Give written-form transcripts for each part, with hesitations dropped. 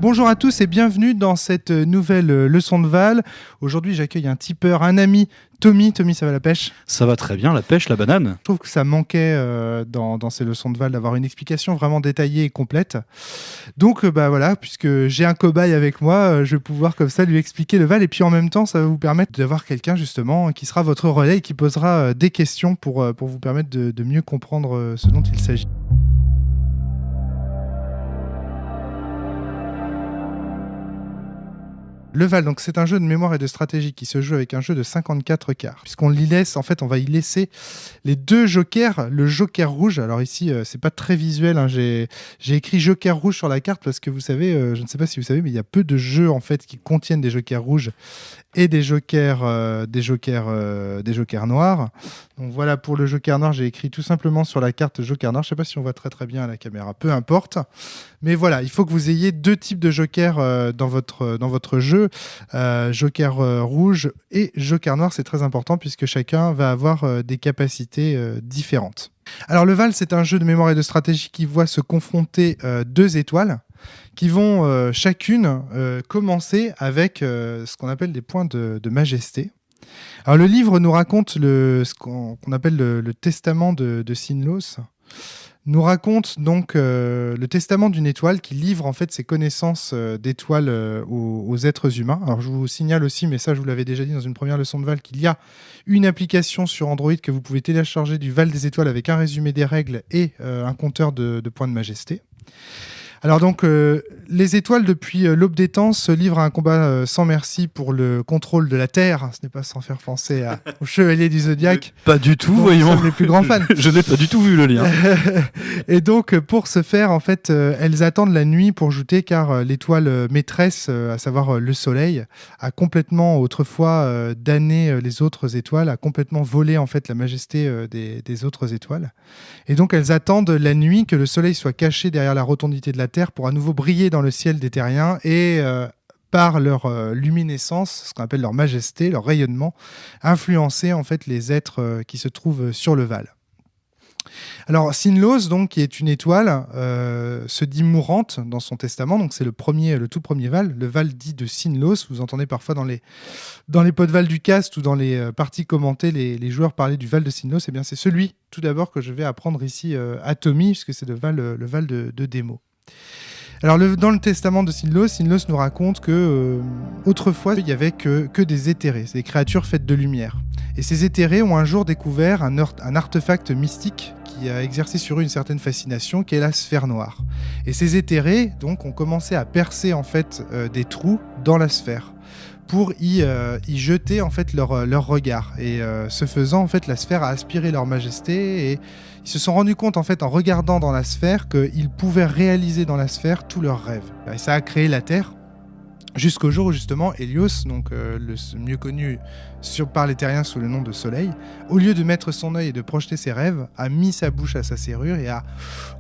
Bonjour à tous et bienvenue dans cette nouvelle leçon de Val. Aujourd'hui, j'accueille un tipeur, un ami, Tommy. Tommy, ça va la pêche ? Ça va très bien, la pêche, la banane. Je trouve que ça manquait dans ces leçons de Val d'avoir une explication vraiment détaillée et complète. Donc voilà, puisque j'ai un cobaye avec moi, je vais pouvoir comme ça lui expliquer le Val. Et puis en même temps, ça va vous permettre d'avoir quelqu'un justement qui sera votre relais et qui posera des questions pour vous permettre de mieux comprendre ce dont il s'agit. Le Val, donc c'est un jeu de mémoire et de stratégie qui se joue avec un jeu de 54 quarts. Puisqu'on y laisse, en fait, on va y laisser les deux jokers, le joker rouge. Alors ici, c'est pas très visuel, hein. J'ai écrit joker rouge sur la carte parce que vous savez, je ne sais pas si vous savez, mais il y a peu de jeux en fait qui contiennent des jokers rouges et des jokers noirs. Donc voilà, pour le joker noir, j'ai écrit tout simplement sur la carte joker noir. Je ne sais pas si on voit très très bien à la caméra, peu importe. Mais voilà, il faut que vous ayez deux types de jokers dans votre jeu. Joker rouge et joker noir, c'est très important puisque chacun va avoir des capacités différentes. Alors le Val, c'est un jeu de mémoire et de stratégie qui voit se confronter deux étoiles qui vont chacune commencer avec ce qu'on appelle des points de majesté. Alors le livre nous raconte ce qu'on appelle le testament de Sinlos. Nous raconte donc le testament d'une étoile qui livre en fait ses connaissances d'étoiles aux êtres humains. Alors je vous signale aussi, mais ça je vous l'avais déjà dit dans une première leçon de Val, qu'il y a une application sur Android que vous pouvez télécharger du Val des étoiles avec un résumé des règles et un compteur de points de majesté. Alors donc, les étoiles, depuis l'aube des temps, se livrent à un combat sans merci pour le contrôle de la Terre. Ce n'est pas sans faire penser aux chevaliers du Zodiaque. Pas du tout, voyons. Nous sommes les plus grands fans. Je n'ai pas du tout vu le lien. Et donc, pour ce faire, en fait, elles attendent la nuit pour jouter, car l'étoile maîtresse, à savoir le Soleil, a complètement, autrefois, damné les autres étoiles, a complètement volé, en fait, la majesté des autres étoiles. Et donc, elles attendent la nuit que le Soleil soit caché derrière la rotondité de la Terre pour à nouveau briller dans le ciel des terriens et par leur luminescence, ce qu'on appelle leur majesté, leur rayonnement, influencer en fait les êtres qui se trouvent sur le Val. Alors Sinlos, donc, qui est une étoile, se dit mourante dans son testament. Donc c'est le tout premier Val, le Val dit de Sinlos. Vous entendez parfois dans les pods Val du cast ou dans les parties commentées les joueurs parler du Val de Sinlos. Eh bien c'est celui tout d'abord que je vais apprendre ici à Tommy, puisque c'est le Val de démo. Alors dans le testament de Sinlos nous raconte que autrefois il n'y avait que des éthérés, des créatures faites de lumière. Et ces éthérés ont un jour découvert un artefact mystique qui a exercé sur eux une certaine fascination, qui est la sphère noire. Et ces éthérés donc ont commencé à percer en fait des trous dans la sphère pour y jeter en fait leur regard. Et ce faisant, en fait, la sphère a aspiré leur majesté et ils se sont rendus compte en fait en regardant dans la sphère qu'ils pouvaient réaliser dans la sphère tous leurs rêves. Et ça a créé la Terre jusqu'au jour où justement Hélios, donc le mieux connu par les terriens sous le nom de Soleil, au lieu de mettre son œil et de projeter ses rêves, a mis sa bouche à sa serrure et a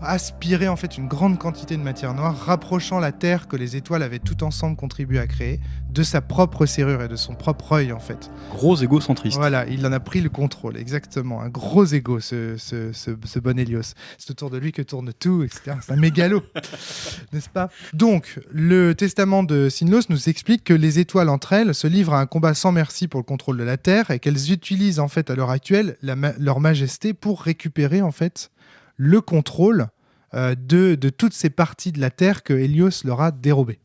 aspiré en fait une grande quantité de matière noire, rapprochant la Terre que les étoiles avaient tout ensemble contribué à créer de sa propre serrure et de son propre œil en fait. Gros égocentriste. Voilà, il en a pris le contrôle, exactement. Un gros égo, ce bon Hélios. C'est autour de lui que tourne tout, etc. C'est un mégalo, n'est-ce pas ? Donc, le testament de Sinlos nous explique que les étoiles entre elles se livrent à un combat sans merci pour le contrôle de la Terre et qu'elles utilisent en fait à l'heure actuelle leur majesté pour récupérer en fait le contrôle de toutes ces parties de la Terre que Hélios leur a dérobées.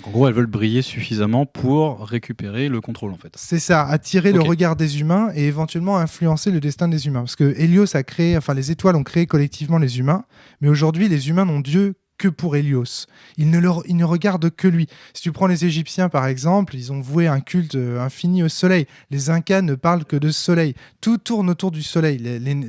En gros, elles veulent briller suffisamment pour récupérer le contrôle, en fait. C'est ça, attirer le regard des humains et éventuellement influencer le destin des humains. Parce que Hélios les étoiles ont créé collectivement les humains, mais aujourd'hui, les humains n'ont Dieu que pour Hélios. Ils ne regardent que lui. Si tu prends les Égyptiens, par exemple, ils ont voué un culte infini au soleil. Les Incas ne parlent que de soleil. Tout tourne autour du soleil.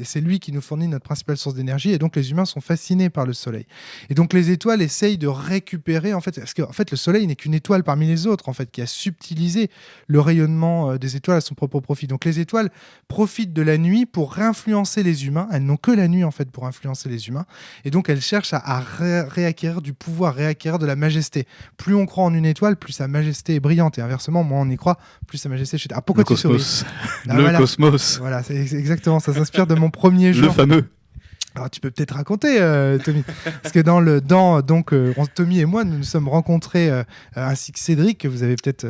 C'est lui qui nous fournit notre principale source d'énergie, et donc les humains sont fascinés par le soleil. Et donc les étoiles essayent de récupérer, en fait, parce qu'en fait, le soleil n'est qu'une étoile parmi les autres, en fait, qui a subtilisé le rayonnement des étoiles à son propre profit. Donc les étoiles profitent de la nuit pour réinfluencer les humains. Elles n'ont que la nuit, en fait, pour influencer les humains. Et donc elles cherchent à réacquérir du pouvoir, réacquérir de la majesté. Plus on croit en une étoile, plus sa majesté est brillante. Et inversement, moins on y croit, plus sa majesté chute. Ah, pourquoi le tu cosmos. souris ? Cosmos. Voilà, c'est exactement, ça s'inspire de mon premier jeu. Le fameux. Alors tu peux peut-être raconter, Tommy, parce que Tommy et moi, nous nous sommes rencontrés, ainsi que Cédric, que vous avez peut-être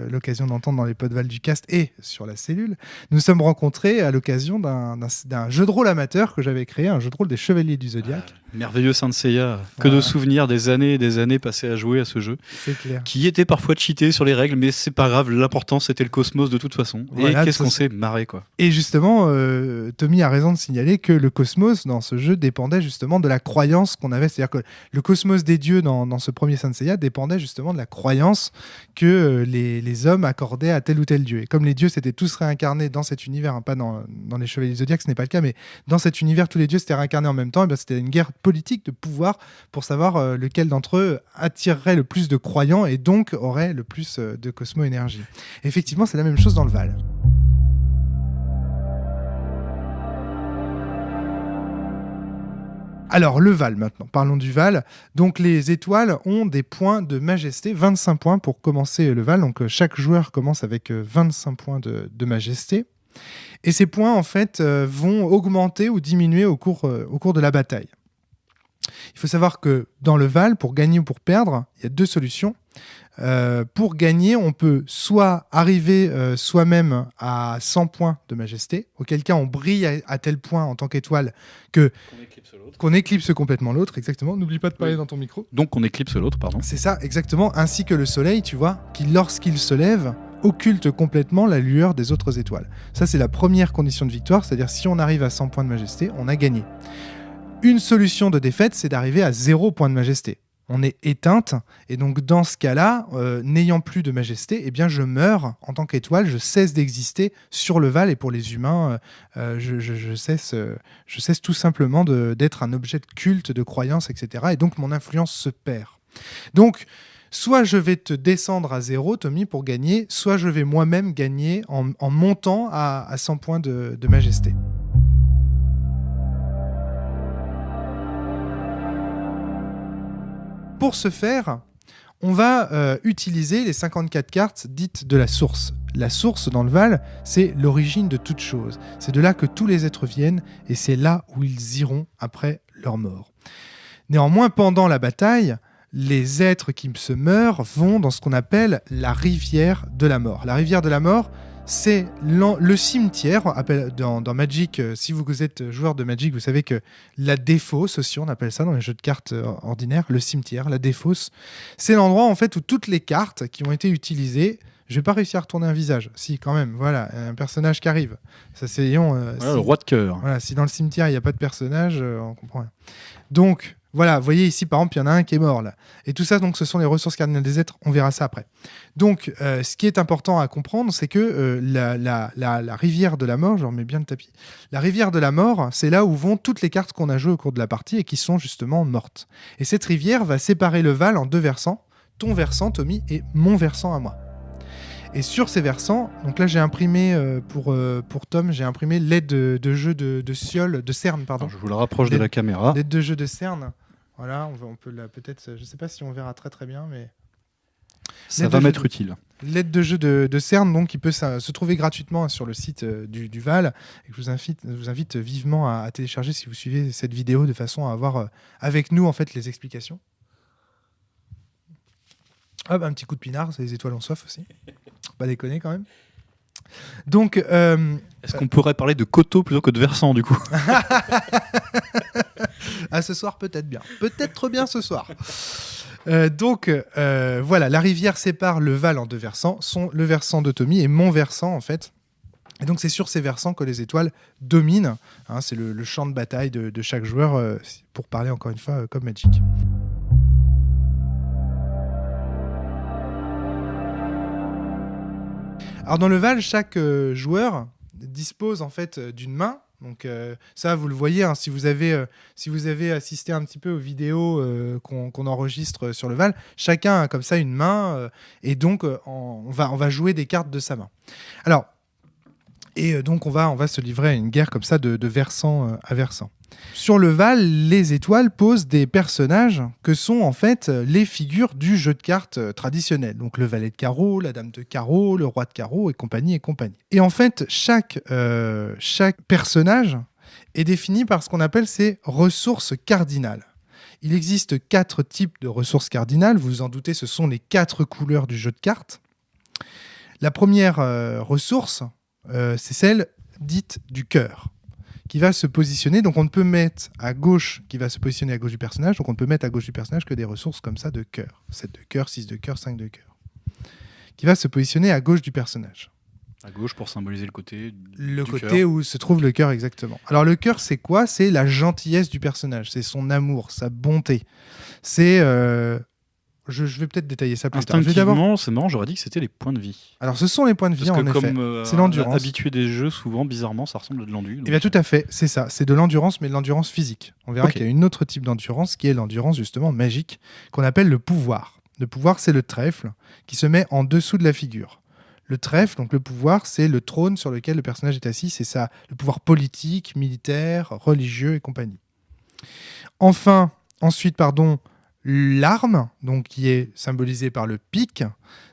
l'occasion d'entendre dans les podvals du cast et sur la cellule. Nous nous sommes rencontrés à l'occasion d'un jeu de rôle amateur que j'avais créé, un jeu de rôle des Chevaliers du Zodiaque. Merveilleux Saint Seiya, que de souvenirs des années et des années passées à jouer à ce jeu. C'est clair. Qui était parfois cheaté sur les règles, mais c'est pas grave, l'important c'était le cosmos de toute façon. Voilà, et qu'est-ce qu'on s'est marré, quoi. Et justement, Tommy a raison de signaler que le cosmos dans ce jeu dépendait justement de la croyance qu'on avait. C'est-à-dire que le cosmos des dieux dans ce premier Saint Seiya dépendait justement de la croyance que les hommes accordaient à tel ou tel dieu. Et comme les dieux s'étaient tous réincarnés dans cet univers, hein, pas dans les Chevaliers du Zodiaque, ce n'est pas le cas, mais dans cet univers, tous les dieux s'étaient réincarnés en même temps, et bien c'était une guerre politique de pouvoir pour savoir lequel d'entre eux attirerait le plus de croyants et donc aurait le plus de cosmo-énergie. Effectivement, c'est la même chose dans le Val. Alors, le Val maintenant, parlons du Val. Donc, les étoiles ont des points de majesté, 25 points pour commencer le Val. Donc, chaque joueur commence avec 25 points de majesté. Et ces points, en fait, vont augmenter ou diminuer au cours de la bataille. Il faut savoir que dans le Val, pour gagner ou pour perdre, il y a deux solutions. Pour gagner, on peut soit arriver soi-même à 100 points de majesté, auquel cas on brille à tel point en tant qu'étoile qu'on éclipse complètement l'autre, exactement. N'oublie pas de parler dans ton micro. Donc on éclipse l'autre, pardon. C'est ça, exactement. Ainsi que le soleil, tu vois, qui lorsqu'il se lève, occulte complètement la lueur des autres étoiles. Ça, c'est la première condition de victoire, c'est-à-dire si on arrive à 100 points de majesté, on a gagné. Une solution de défaite, c'est d'arriver à 0 point de majesté. On est éteinte, et donc dans ce cas-là, n'ayant plus de majesté, eh bien je meurs en tant qu'étoile, je cesse d'exister sur le Val, et pour les humains, je cesse tout simplement d'être un objet de culte, de croyance, etc. Et donc mon influence se perd. Donc, soit je vais te descendre à 0, Tommy, pour gagner, soit je vais moi-même gagner en montant à 100 points de majesté. Pour ce faire, on va utiliser les 54 cartes dites de la source. La source dans le Val, c'est l'origine de toute chose. C'est de là que tous les êtres viennent et c'est là où ils iront après leur mort. Néanmoins, pendant la bataille, les êtres qui se meurent vont dans ce qu'on appelle la rivière de la mort. La rivière de la mort, c'est le cimetière. Dans Magic, si vous êtes joueur de Magic, vous savez que la défausse aussi, on appelle ça dans les jeux de cartes ordinaires, le cimetière, la défausse. C'est l'endroit en fait où toutes les cartes qui ont été utilisées. Je vais pas réussir à retourner un visage. Si, quand même, voilà, un personnage qui arrive. Ça, c'est voilà, le roi de cœur. Voilà, si dans le cimetière, il n'y a pas de personnage, on comprend rien. Donc, voilà, vous voyez ici, par exemple, il y en a un qui est mort, là. Et tout ça, donc, ce sont les ressources cardinales des êtres. On verra ça après. Donc, ce qui est important à comprendre, c'est que la rivière de la mort, je remets bien le tapis, la rivière de la mort, c'est là où vont toutes les cartes qu'on a jouées au cours de la partie et qui sont justement mortes. Et cette rivière va séparer le Val en deux versants. Ton versant, Tommy, et mon versant à moi. Et sur ces versants, donc là j'ai imprimé pour Tom, j'ai imprimé l'aide de jeu de CERN, pardon. Alors, je vous le rapproche de la caméra. L'aide de jeu de CERN. Voilà, on peut peut-être, je ne sais pas si on verra très très bien, mais ça va m'être utile. L'aide de jeu de CERN, donc, qui peut se trouver gratuitement sur le site du Val. Et je vous invite vivement à télécharger si vous suivez cette vidéo de façon à avoir avec nous en fait les explications. Hop, un petit coup de pinard, c'est les étoiles ont soif aussi. Pas déconner quand même. Donc, est-ce qu'on pourrait parler de coteau plutôt que de versant du coup? Ah, ce soir peut-être bien. Peut-être bien ce soir. Donc, voilà, la rivière sépare le Val en deux versants, le versant de Tommy et mon versant en fait. Et donc c'est sur ces versants que les étoiles dominent. Hein, c'est le champ de bataille de chaque joueur, pour parler encore une fois comme Magic. Alors dans le Val, chaque joueur dispose en fait d'une main. Donc ça, vous le voyez, hein, si vous avez assisté un petit peu aux vidéos qu'on enregistre sur le Val, chacun a comme ça une main et donc on va jouer des cartes de sa main. Alors, et donc on va se livrer à une guerre comme ça de versant à versant. Sur le Val, les étoiles posent des personnages que sont en fait les figures du jeu de cartes traditionnel. Donc le valet de carreau, la dame de carreau, le roi de carreau et compagnie et compagnie. Et en fait, chaque personnage est définie par ce qu'on appelle ses ressources cardinales. Il existe 4 types de ressources cardinales. Vous vous en doutez, ce sont les 4 couleurs du jeu de cartes. La première ressource, c'est celle dite du cœur, qui va se positionner. Donc on ne peut mettre à gauche, qui va se positionner à gauche du personnage. Donc on ne peut mettre à gauche du personnage que des ressources comme ça de cœur. 7 de cœur, 6 de cœur, 5 de cœur. Qui va se positionner à gauche du personnage. À gauche pour symboliser le côté Le du côté cœur. où se trouve le cœur, exactement. Alors le cœur, c'est quoi ? C'est la gentillesse du personnage, c'est son amour, sa bonté. C'est... Je vais peut-être détailler ça plus tard. Je vais d'abord... Instinctivement, c'est marrant, j'aurais dit que c'était les points de vie. Alors ce sont les points de vie, Parce que en effet. comme C'est l'endurance. habitué des jeux, souvent, bizarrement, ça ressemble à de l'endu. Eh bien tout à fait, c'est ça. C'est de l'endurance, mais de l'endurance physique. On verra Ok. qu'il y a une autre type d'endurance, qui est l'endurance justement magique, qu'on appelle le pouvoir. Le pouvoir, c'est le trèfle qui se met en dessous de la figure. Le trèfle, donc le pouvoir, c'est le trône sur lequel le personnage est assis. C'est ça, le pouvoir politique, militaire, religieux et compagnie. Ensuite, l'arme, donc qui est symbolisée par le pic,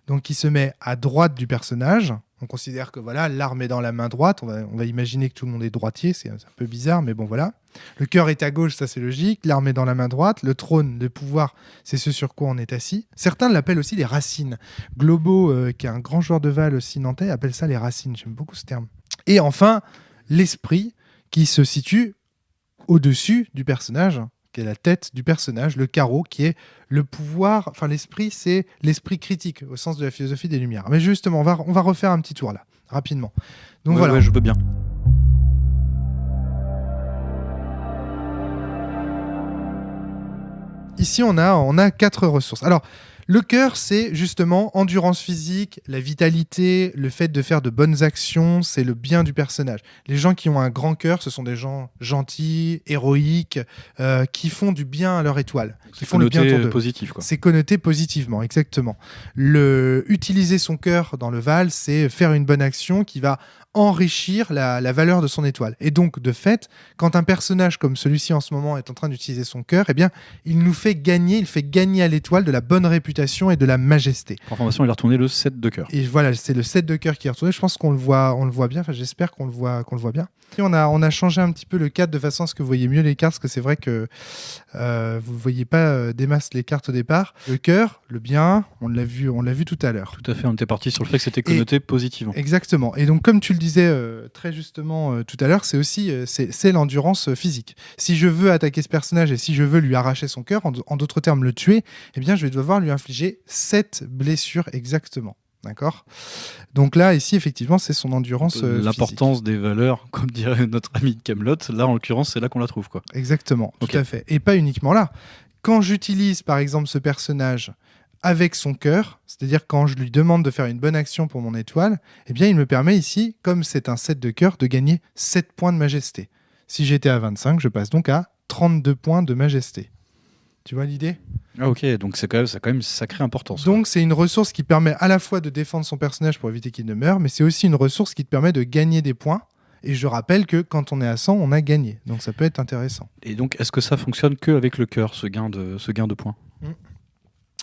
donc qui se met à droite du personnage. On considère que voilà, l'arme est dans la main droite. On va imaginer que tout le monde est droitier, c'est un peu bizarre, mais bon voilà. Le cœur est à gauche, ça c'est logique. L'arme est dans la main droite. Le trône, le pouvoir, c'est ce sur quoi on est assis. Certains l'appellent aussi les racines. Globo, qui est un grand joueur de Val aussi nantais, appelle ça les racines. J'aime beaucoup ce terme. Et enfin, l'esprit qui se situe au-dessus du personnage, qui est la tête du personnage, le carreau, qui est le pouvoir. Enfin, l'esprit, c'est l'esprit critique au sens de la philosophie des Lumières. Mais justement, on va refaire un petit tour là, rapidement. Donc voilà. Ouais, je veux bien. Ici, on a 4 ressources. Alors, le cœur, c'est justement endurance physique, la vitalité, le fait de faire de bonnes actions, c'est le bien du personnage. Les gens qui ont un grand cœur, ce sont des gens gentils, héroïques, qui font du bien à leur étoile, qui font le bien autour d'eux. Positif, quoi. C'est connoté positivement, exactement. Utiliser son cœur dans le Val, c'est faire une bonne action qui va enrichir la valeur de son étoile. Et donc, de fait, quand un personnage comme celui-ci en ce moment est en train d'utiliser son cœur, eh bien, il fait gagner à l'étoile de la bonne réputation et de la majesté. Pour information, il a retourné le 7 de cœur. Et voilà, c'est le 7 de cœur qui est retourné. Je pense qu'on le voit bien. Enfin, j'espère qu'on le voit bien. Et on a changé un petit peu le cadre de façon à ce que vous voyez mieux les cartes, parce que c'est vrai que vous ne voyez pas des masses les cartes au départ. Le cœur, le bien, on l'a vu tout à l'heure. Tout à fait, on était parti sur le fait que c'était connoté positivement. Exactement. Et donc, comme tu le disais très justement tout à l'heure, c'est aussi c'est l'endurance physique. Si je veux attaquer ce personnage et si je veux lui arracher son cœur, en d'autres termes le tuer, eh bien, je vais devoir lui infliger 7 blessures exactement. D'accord ? Donc là, ici, effectivement, c'est son endurance L'importance physique. Des valeurs, comme dirait notre ami de Camelot, là, en l'occurrence, c'est là qu'on la trouve, quoi. Exactement, Ok. tout à fait. Et pas uniquement là. Quand j'utilise, par exemple, ce personnage avec son cœur, c'est-à-dire quand je lui demande de faire une bonne action pour mon étoile, eh bien, il me permet ici, comme c'est un 7 de cœur, de gagner 7 points de majesté. Si j'étais à 25, je passe donc à 32 points de majesté. Tu vois l'idée ? Ah ok, donc ça a quand même une sacrée importance. Donc c'est une ressource qui permet à la fois de défendre son personnage pour éviter qu'il ne meure, mais c'est aussi une ressource qui te permet de gagner des points. Et je rappelle que quand on est à 100, on a gagné. Donc ça peut être intéressant. Et donc, est-ce que ça fonctionne qu'avec le cœur, ce gain de points ?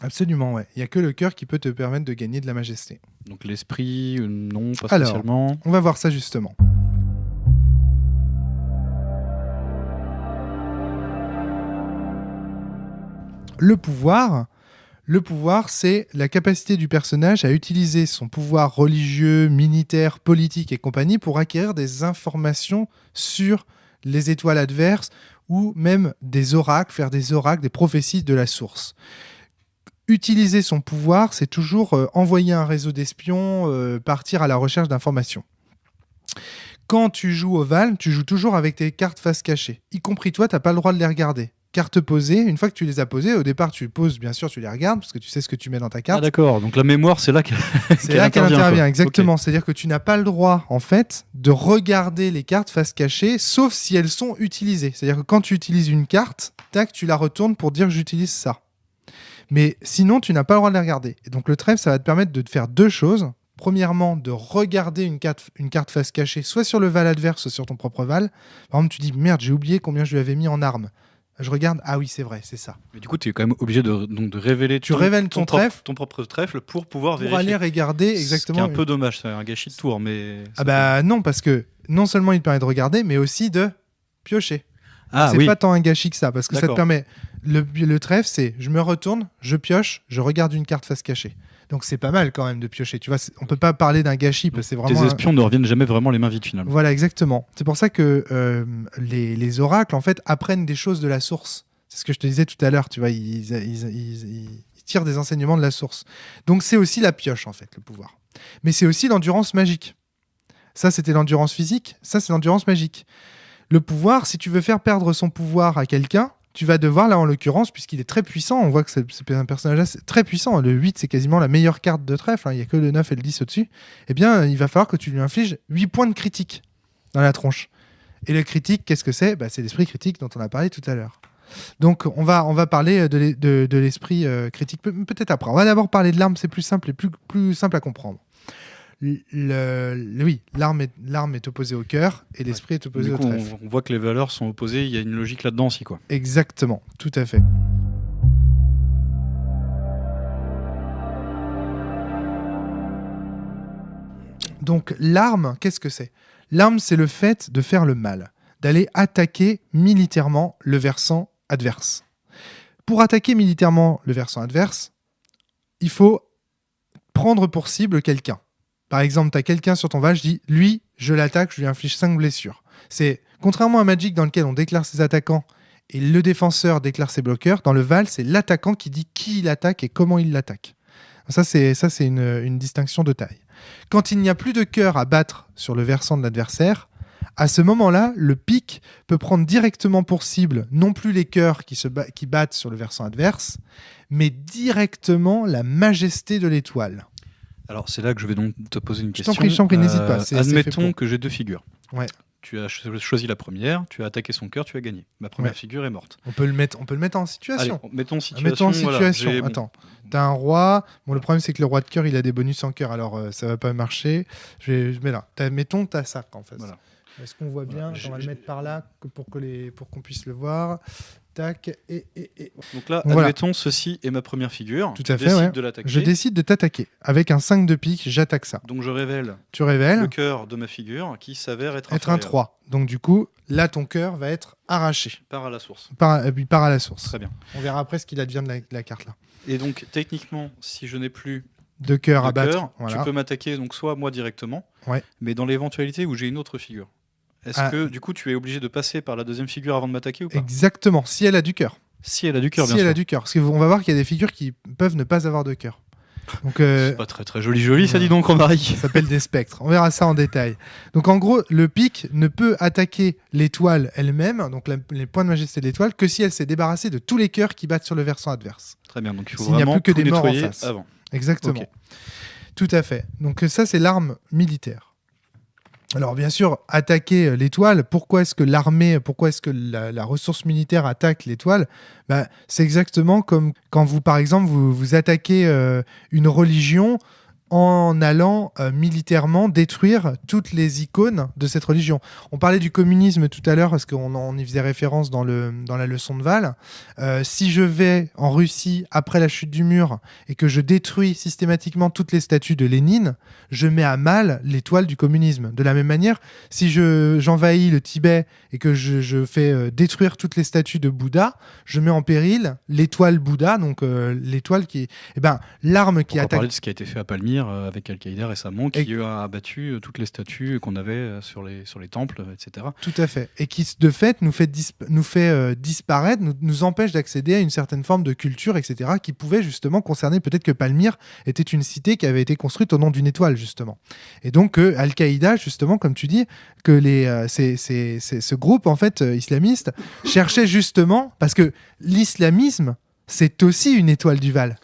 Absolument, ouais. Il n'y a que le cœur qui peut te permettre de gagner de la majesté. Donc l'esprit, non, pas Alors, spécialement. on va voir ça justement. Le pouvoir, c'est la capacité du personnage à utiliser son pouvoir religieux, militaire, politique et compagnie pour acquérir des informations sur les étoiles adverses ou même des oracles, faire des oracles, des prophéties de la source. Utiliser son pouvoir, c'est toujours envoyer un réseau d'espions, partir à la recherche d'informations. Quand tu joues au Val, tu joues toujours avec tes cartes face cachée. Y compris toi, tu n'as pas le droit de les regarder. Cartes posées, une fois que tu les as posées, au départ tu poses, bien sûr tu les regardes, parce que tu sais ce que tu mets dans ta carte. Ah d'accord, donc la mémoire c'est là qu'elle C'est là qu'elle intervient, quoi. exactement. Okay. C'est-à-dire que tu n'as pas le droit, en fait, de regarder les cartes face cachée, sauf si elles sont utilisées. C'est-à-dire que quand tu utilises une carte, tac, tu la retournes pour dire j'utilise ça. Mais sinon, tu n'as pas le droit de les regarder. Et donc le trèfle, ça va te permettre de faire 2 choses. Premièrement, de regarder une carte face cachée, soit sur le Val adverse, soit sur ton propre Val. Par exemple, tu dis merde, j'ai oublié combien je lui avais mis en armes. Je regarde, ah oui, c'est vrai, c'est ça. Mais du coup, tu es quand même obligé de révéler révèles ton trèfle, ton propre trèfle pour pouvoir vérifier. Pour aller regarder exactement. C'est un peu dommage, c'est un gâchis de tour, mais. Ah bah non, parce que non seulement il te permet de regarder, mais aussi de piocher. Ah C'est oui. pas tant un gâchis que ça, parce que ça te D'accord. permet... Le trèfle, c'est je me retourne, je pioche, je regarde une carte face cachée. Donc c'est pas mal quand même de piocher. Tu vois, on peut pas parler d'un gâchis, parce que c'est vraiment... Tes espions ne reviennent jamais vraiment les mains vides finalement. Voilà, exactement. C'est pour ça que les oracles, en fait, apprennent des choses de la source. C'est ce que je te disais tout à l'heure, tu vois, ils tirent des enseignements de la source. Donc c'est aussi la pioche, en fait, le pouvoir. Mais c'est aussi l'endurance magique. Ça, c'était l'endurance physique, ça, c'est l'endurance magique. Le pouvoir, si tu veux faire perdre son pouvoir à quelqu'un, tu vas devoir, là en l'occurrence, puisqu'il est très puissant, on voit que c'est un personnage-là c'est très puissant, le 8 c'est quasiment la meilleure carte de trèfle, il n'y a que le 9 et le 10 au-dessus, eh bien il va falloir que tu lui infliges 8 points de critique dans la tronche. Et le critique, qu'est-ce que c'est ? C'est l'esprit critique dont on a parlé tout à l'heure. Donc on va parler de l'esprit critique peut-être après. On va d'abord parler de l'arme, c'est plus simple et plus simple à comprendre. Oui, l'arme est opposée au cœur et l'esprit est opposé Du au coup, trèfle. on voit que les valeurs sont opposées, il y a une logique là-dedans aussi, quoi. Exactement, tout à fait. Donc l'arme, qu'est-ce que c'est ? L'arme, c'est le fait de faire le mal, d'aller attaquer militairement le versant adverse. Pour attaquer militairement le versant adverse, il faut prendre pour cible quelqu'un. Par exemple, tu as quelqu'un sur ton val, je dis, lui, je l'attaque, je lui inflige 5 blessures. C'est, contrairement à Magic dans lequel on déclare ses attaquants et le défenseur déclare ses bloqueurs, dans le val, c'est l'attaquant qui dit qui il attaque et comment il l'attaque. Ça, c'est une distinction de taille. Quand il n'y a plus de cœur à battre sur le versant de l'adversaire, à ce moment-là, le pic peut prendre directement pour cible non plus les cœurs qui battent sur le versant adverse, mais directement la majesté de l'étoile. Alors c'est là que je vais donc te poser une question. Je t'en prie, n'hésite pas. C'est fait Admettons pour. que j'ai deux figures. Ouais. Tu as choisi la première, tu as attaqué son cœur, tu as gagné. Ma première figure est morte. On peut le mettre en situation. Allez, mettons en situation. Mettons en situation. Voilà, Attends, t'as un roi. Bon, le problème c'est que le roi de cœur, il a des bonus en cœur, alors ça va pas marcher. Je mets là. Mettons ta sac en face. Voilà. Est-ce qu'on voit bien ? Voilà, On va le mettre par là pour qu'on puisse le voir. Tac et. Donc là, Voilà. admettons, ceci est ma première figure. Tout à Je fait, décide ouais. de l'attaquer. Je décide de t'attaquer. Avec un 5 de pique, j'attaque ça. Donc je révèle Tu révèles le cœur de ma figure qui s'avère être un inférieur. 3. Donc du coup, là, ton cœur va être arraché. Part à la source. Il part à la source. Très bien. On verra après ce qu'il advient de la carte là. Et donc, techniquement, si je n'ai plus De cœur de à battre. cœur, Voilà. tu peux m'attaquer donc soit moi directement, Ouais. mais dans l'éventualité où j'ai une autre figure. Est-ce que du coup tu es obligé de passer par la deuxième figure avant de m'attaquer ou pas ? Exactement, si elle a du cœur. Si elle a du cœur, Si bien elle sûr. a du cœur. Parce qu'on va voir qu'il y a des figures qui peuvent ne pas avoir de cœur. Donc, C'est pas très très joli, ça dit donc, Romaric. ça s'appelle des spectres. On verra ça en détail. Donc en gros, le pic ne peut attaquer l'étoile elle-même, donc les points de majesté de l'étoile, que si elle s'est débarrassée de tous les cœurs qui battent sur le versant adverse. Très bien, donc il faut S'il n'y a vraiment plus que tout des morts en nettoyer face. avant. Exactement. Ok. Tout à fait. Donc ça, c'est l'arme militaire. Alors bien sûr, attaquer l'étoile, pourquoi est-ce que l'armée, pourquoi est-ce que la ressource militaire attaque l'étoile ? C'est exactement comme quand vous, par exemple, vous attaquez une religion en allant militairement détruire toutes les icônes de cette religion. On parlait du communisme tout à l'heure parce qu'on y faisait référence dans la leçon de Val. Si je vais en Russie après la chute du mur et que je détruis systématiquement toutes les statues de Lénine, je mets à mal l'étoile du communisme. De la même manière, si j'envahis le Tibet et que je fais détruire toutes les statues de Bouddha, je mets en péril l'étoile Bouddha, donc l'étoile qui... l'arme qui On va attaque... parler de ce qui a été fait à Palmyre avec Al-Qaïda récemment, qui a abattu toutes les statues qu'on avait sur les temples, etc. Tout à fait. Et qui, de fait, nous fait disparaître, nous empêche d'accéder à une certaine forme de culture, etc., qui pouvait justement concerner peut-être que Palmyre était une cité qui avait été construite au nom d'une étoile, justement. Et donc, Al-Qaïda, justement, comme tu dis, que ce groupe, en fait, islamiste, cherchait justement, parce que l'islamisme, c'est aussi une étoile du Val.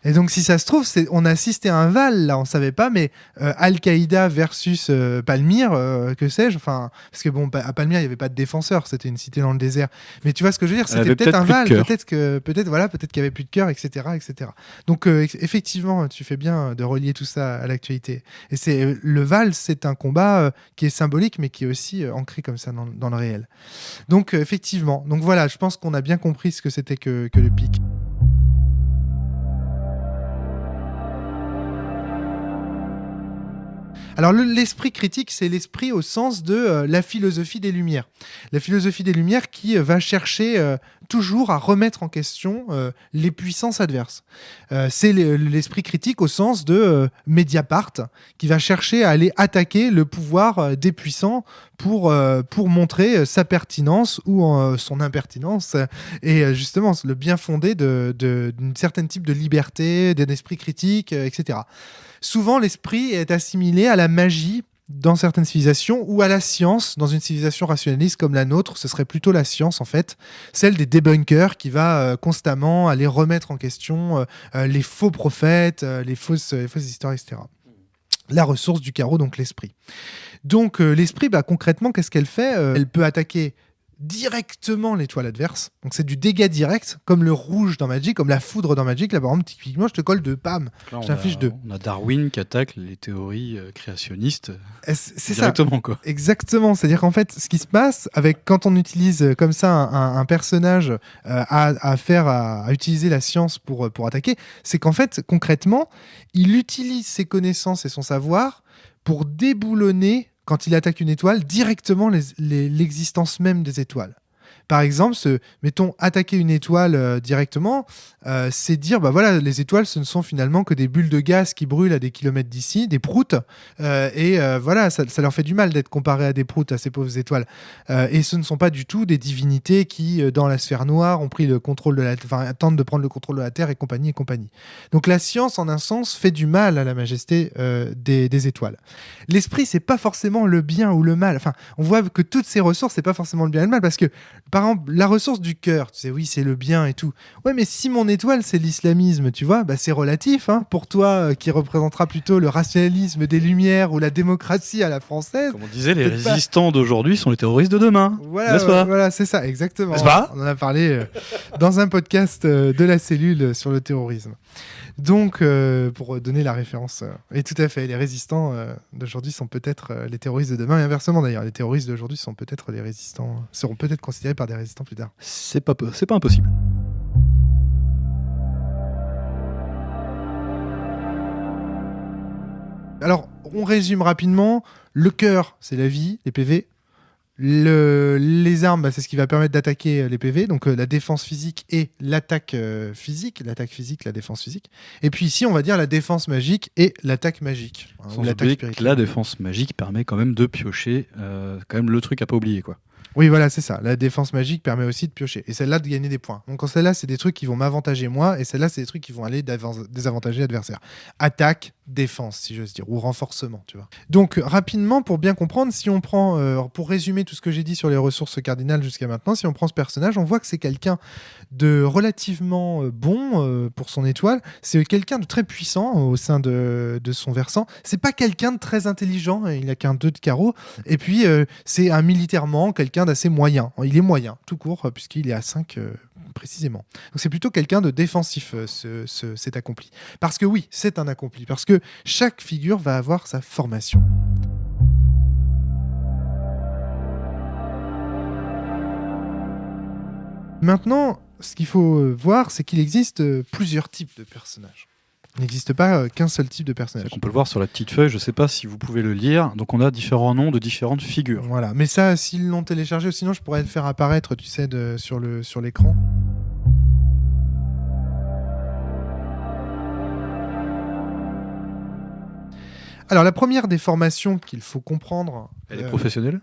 Et donc, si ça se trouve, on a assisté à un Val, là, on savait pas, mais Al-Qaïda versus Palmyre, que sais-je, enfin, parce que bon, à Palmyre, il n'y avait pas de défenseurs, c'était une cité dans le désert. Mais tu vois ce que je veux dire, c'était peut-être un Val, peut-être qu'il n'y avait plus de cœur, etc., etc. Donc, effectivement, tu fais bien de relier tout ça à l'actualité. Et le Val, c'est un combat qui est symbolique, mais qui est aussi ancré comme ça dans le réel. Donc, effectivement. Donc voilà, je pense qu'on a bien compris ce que c'était que le pic. Alors l'esprit critique, c'est l'esprit au sens de la philosophie des Lumières. La philosophie des Lumières qui va chercher toujours à remettre en question les puissances adverses. C'est l'esprit critique au sens de Mediapart, qui va chercher à aller attaquer le pouvoir des puissants pour montrer sa pertinence ou son impertinence et justement le bien fondé d'une certaine type de liberté, d'un esprit critique, etc. Souvent, l'esprit est assimilé à la magie dans certaines civilisations ou à la science dans une civilisation rationaliste comme la nôtre. Ce serait plutôt la science, en fait, celle des débunkers qui va constamment aller remettre en question les faux prophètes, les fausses histoires, etc. La ressource du carreau, donc l'esprit. Donc l'esprit, concrètement, qu'est-ce qu'elle fait Elle peut attaquer directement l'étoile adverse. Donc c'est du dégât direct, comme le rouge dans Magic, comme la foudre dans Magic. Là, par exemple, typiquement, je te colle de pam. J'inflige 2. On a Darwin qui attaque les théories créationnistes c'est directement, ça. Quoi. Exactement. C'est-à-dire qu'en fait, ce qui se passe quand on utilise comme ça un personnage à utiliser la science pour attaquer, c'est qu'en fait, concrètement, il utilise ses connaissances et son savoir pour déboulonner, quand il attaque une étoile, directement l'existence même des étoiles. Par exemple, mettons, attaquer une étoile directement, c'est dire, voilà, les étoiles, ce ne sont finalement que des bulles de gaz qui brûlent à des kilomètres d'ici, des proutes, voilà, ça leur fait du mal d'être comparé à des proutes, à ces pauvres étoiles. Et ce ne sont pas du tout des divinités qui, dans la sphère noire, ont pris le contrôle tentent de prendre le contrôle de la Terre et compagnie et compagnie. Donc la science, en un sens, fait du mal à la majesté des étoiles. L'esprit, c'est pas forcément le bien ou le mal. Enfin, on voit que toutes ces ressources, c'est pas forcément le bien et le mal, parce que par exemple, la ressource du cœur, tu sais, oui, c'est le bien et tout. Ouais, mais si mon étoile, c'est l'islamisme, tu vois, c'est relatif. Hein, pour toi, qui représentera plutôt le rationalisme des Lumières ou la démocratie à la française. Comme on disait, les résistants d'aujourd'hui sont les terroristes de demain. Voilà, n'est-ce pas ? Voilà, c'est ça, exactement. N'est-ce pas ? On en a parlé dans un podcast de la cellule sur le terrorisme. Donc, pour donner la référence, et tout à fait, les résistants d'aujourd'hui sont peut-être les terroristes de demain, et inversement d'ailleurs, les terroristes d'aujourd'hui seront peut-être considérés par des résistants plus tard. C'est pas impossible. Alors, on résume rapidement. Le cœur, c'est la vie, les PV. Les armes, c'est ce qui va permettre d'attaquer les PV, donc la défense physique et l'attaque physique, la défense physique. Et puis ici, on va dire la défense magique et l'attaque magique. Sans oublier que la défense magique permet quand même de piocher, quand même le truc à pas oublier, quoi. Oui, voilà, c'est ça. La défense magique permet aussi de piocher. Et celle-là, de gagner des points. Donc, celle-là, c'est des trucs qui vont m'avantager moi. Et celle-là, c'est des trucs qui vont aller désavantager l'adversaire. Attaque, défense, si j'ose dire. Ou renforcement, tu vois. Donc, rapidement, pour bien comprendre, si on prend... pour résumer tout ce que j'ai dit sur les ressources cardinales jusqu'à maintenant, si on prend ce personnage, on voit que c'est quelqu'un de relativement bon pour son étoile. C'est quelqu'un de très puissant au sein de son versant. C'est pas quelqu'un de très intelligent. Il n'a qu'un 2 de carreau. Et puis, c'est un militairement quelqu'un d'assez moyen. Il est moyen, tout court, puisqu'il est à 5 précisément. Donc c'est plutôt quelqu'un de défensif, cet accompli. Parce que oui, c'est un accompli. Parce que chaque figure va avoir sa formation. Maintenant, ce qu'il faut voir, c'est qu'il existe plusieurs types de personnages. Il n'existe pas qu'un seul type de personnage. On peut le voir sur la petite feuille, je ne sais pas si vous pouvez le lire. Donc on a différents noms de différentes figures. Voilà, mais ça, s'ils l'ont téléchargé, sinon je pourrais le faire apparaître, tu sais, sur l'écran. Alors la première des formations qu'il faut comprendre... Elle est professionnelle ?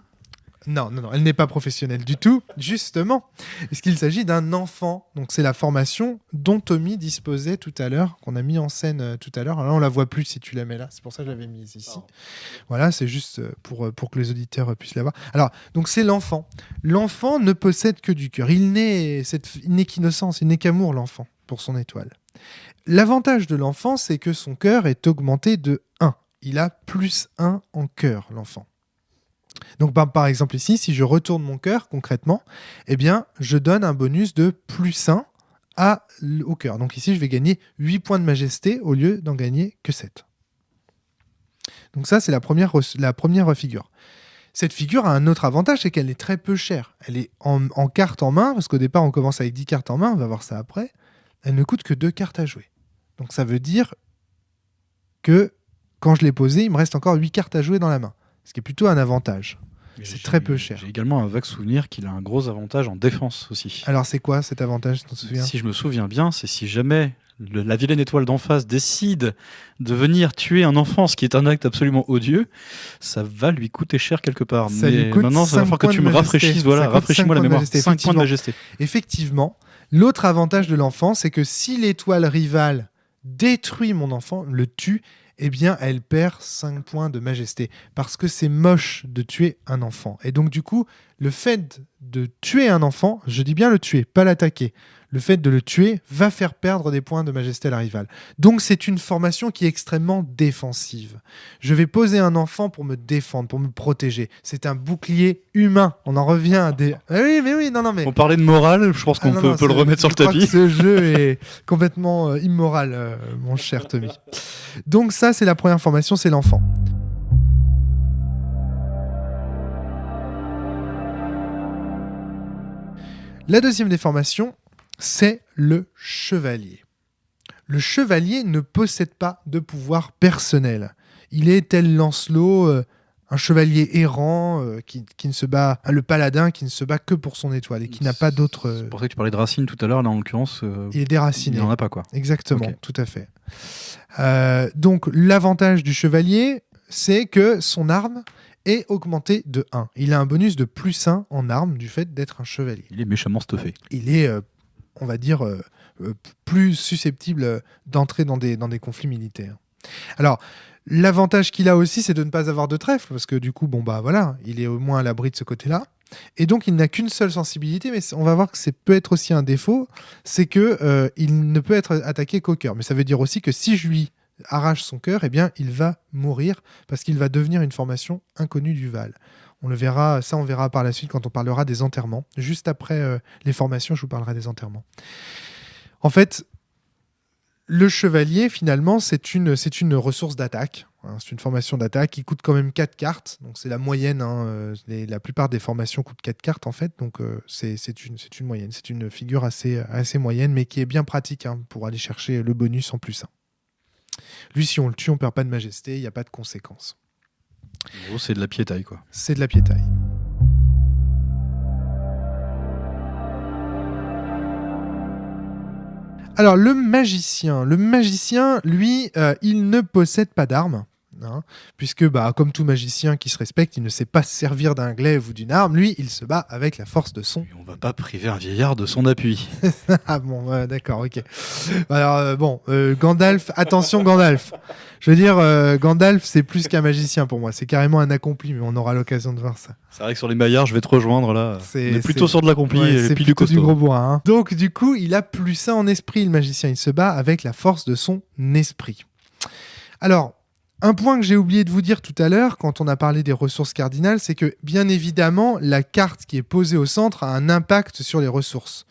Non, elle n'est pas professionnelle du tout, justement, puisqu'il s'agit d'un enfant. Donc c'est la formation dont Tommy disposait tout à l'heure, qu'on a mis en scène tout à l'heure. Alors là, on la voit plus si tu la mets là, c'est pour ça que je l'avais mise ici. Oh. Voilà, c'est juste pour que les auditeurs puissent la voir. Alors, donc c'est l'enfant. L'enfant ne possède que du cœur. Il n'est qu'innocence, il n'est qu'amour, l'enfant, pour son étoile. L'avantage de l'enfant, c'est que son cœur est augmenté de 1. Il a plus 1 en cœur, l'enfant. Donc par exemple ici, si je retourne mon cœur concrètement, eh bien je donne un bonus de plus 1 au cœur. Donc ici je vais gagner 8 points de majesté au lieu d'en gagner que 7. Donc ça c'est la première figure. Cette figure a un autre avantage, c'est qu'elle est très peu chère. Elle est en cartes en main, parce qu'au départ on commence avec 10 cartes en main, on va voir ça après. Elle ne coûte que 2 cartes à jouer. Donc ça veut dire que quand je l'ai posé, il me reste encore 8 cartes à jouer dans la main. Ce qui est plutôt un avantage. C'est très peu cher. J'ai également un vague souvenir qu'il a un gros avantage en défense aussi. Alors c'est quoi cet avantage, tu te souviens ? Si je me souviens bien, c'est si jamais la vilaine étoile d'en face décide de venir tuer un enfant, ce qui est un acte absolument odieux, ça va lui coûter cher quelque part. Ça lui coûte maintenant, ça va falloir que tu me rafraîchisses. Voilà, rafraîchis-moi la mémoire. 5 points de majesté. Effectivement, l'autre avantage de l'enfant, c'est que si l'étoile rivale détruit mon enfant, le tue, eh bien, elle perd 5 points de majesté. Parce que c'est moche de tuer un enfant. Et donc, du coup, le fait de tuer un enfant, je dis bien le tuer, pas l'attaquer, le fait de le tuer va faire perdre des points de majesté à la rivale. Donc, c'est une formation qui est extrêmement défensive. Je vais poser un enfant pour me défendre, pour me protéger. C'est un bouclier humain. On en revient à des... oui, non, mais... On parlait de morale, je pense qu'on peut le remettre sur le tapis. Ce jeu est complètement immoral, mon cher Tommy. Donc ça, c'est la première formation, c'est l'enfant. La deuxième des formations, c'est le chevalier. Le chevalier ne possède pas de pouvoir personnel. Il est tel Lancelot, un chevalier errant qui ne se bat, le paladin qui ne se bat que pour son étoile et qui n'a pas d'autre... C'est pour ça que tu parlais de racines tout à l'heure, là en l'occurrence... il est déraciné. Il n'en a pas, quoi. Exactement, Okay. tout à fait. Donc l'avantage du chevalier, c'est que son arme est augmentée de 1. Il a un bonus de plus 1 en arme du fait d'être un chevalier. Il est méchamment stuffé. Il est, on va dire, plus susceptible d'entrer dans des conflits militaires. Alors, l'avantage qu'il a aussi, c'est de ne pas avoir de trèfle, parce que du coup, voilà, il est au moins à l'abri de ce côté-là. Et donc, il n'a qu'une seule sensibilité, mais on va voir que ça peut être aussi un défaut, c'est que il ne peut être attaqué qu'au cœur. Mais ça veut dire aussi que si je lui arrache son cœur, eh bien, il va mourir, parce qu'il va devenir une formation inconnue du Val. On le verra, ça on verra par la suite quand on parlera des enterrements. Juste après les formations, je vous parlerai des enterrements. En fait, le chevalier, finalement, c'est une ressource d'attaque. C'est une formation d'attaque qui coûte quand même 4 cartes. Donc c'est la moyenne. La plupart des formations coûtent 4 cartes, en fait. Donc c'est une moyenne. C'est une figure assez moyenne, mais qui est bien pratique pour aller chercher le bonus en plus 1. Lui, si on le tue, on ne perd pas de majesté. Il n'y a pas de conséquences. En gros, c'est de la piétaille, quoi. C'est de la piétaille. Alors, le magicien, lui, il ne possède pas d'arme. Puisque, comme tout magicien qui se respecte, il ne sait pas se servir d'un glaive ou d'une arme. Lui, il se bat avec la force de son... On va pas priver un vieillard de son appui. Ah bon, d'accord, ok. Alors, Gandalf, attention Gandalf. Je veux dire, Gandalf, c'est plus qu'un magicien pour moi. C'est carrément un accompli, mais on aura l'occasion de voir ça. C'est vrai que sur les maillards, je vais te rejoindre là. On est plutôt sur de l'accompli et puis du costaud. Du gros bourrin. Donc, du coup, il a plus 1 en esprit, le magicien. Il se bat avec la force de son esprit. Alors, un point que j'ai oublié de vous dire tout à l'heure, quand on a parlé des ressources cardinales, c'est que, bien évidemment, la carte qui est posée au centre a un impact sur les ressources.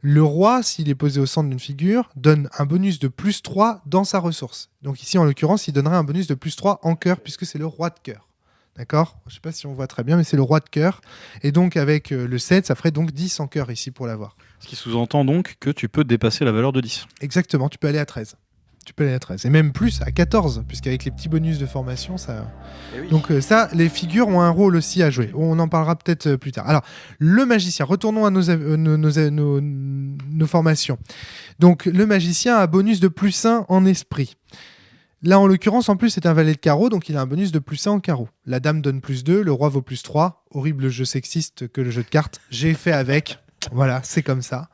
Le roi, s'il est posé au centre d'une figure, donne un bonus de plus 3 dans sa ressource. Donc ici, en l'occurrence, il donnerait un bonus de plus 3 en cœur, puisque c'est le roi de cœur. D'accord ? Je ne sais pas si on voit très bien, mais c'est le roi de cœur. Et donc, avec le 7, ça ferait donc 10 en cœur ici pour l'avoir. Ce qui sous-entend donc que tu peux dépasser la valeur de 10. Exactement, tu peux aller à 13. Et même plus, à 14, puisqu'avec les petits bonus de formation, ça... Oui. Donc ça, les figures ont un rôle aussi à jouer. On en parlera peut-être plus tard. Alors, le magicien, retournons à nos formations. Donc, le magicien a un bonus de plus 1 en esprit. Là, en l'occurrence, en plus, c'est un valet de carreau, donc il a un bonus de plus 1 en carreau. La dame donne plus 2, le roi vaut plus 3. Horrible jeu sexiste que le jeu de cartes. J'ai fait avec... Voilà, c'est comme ça.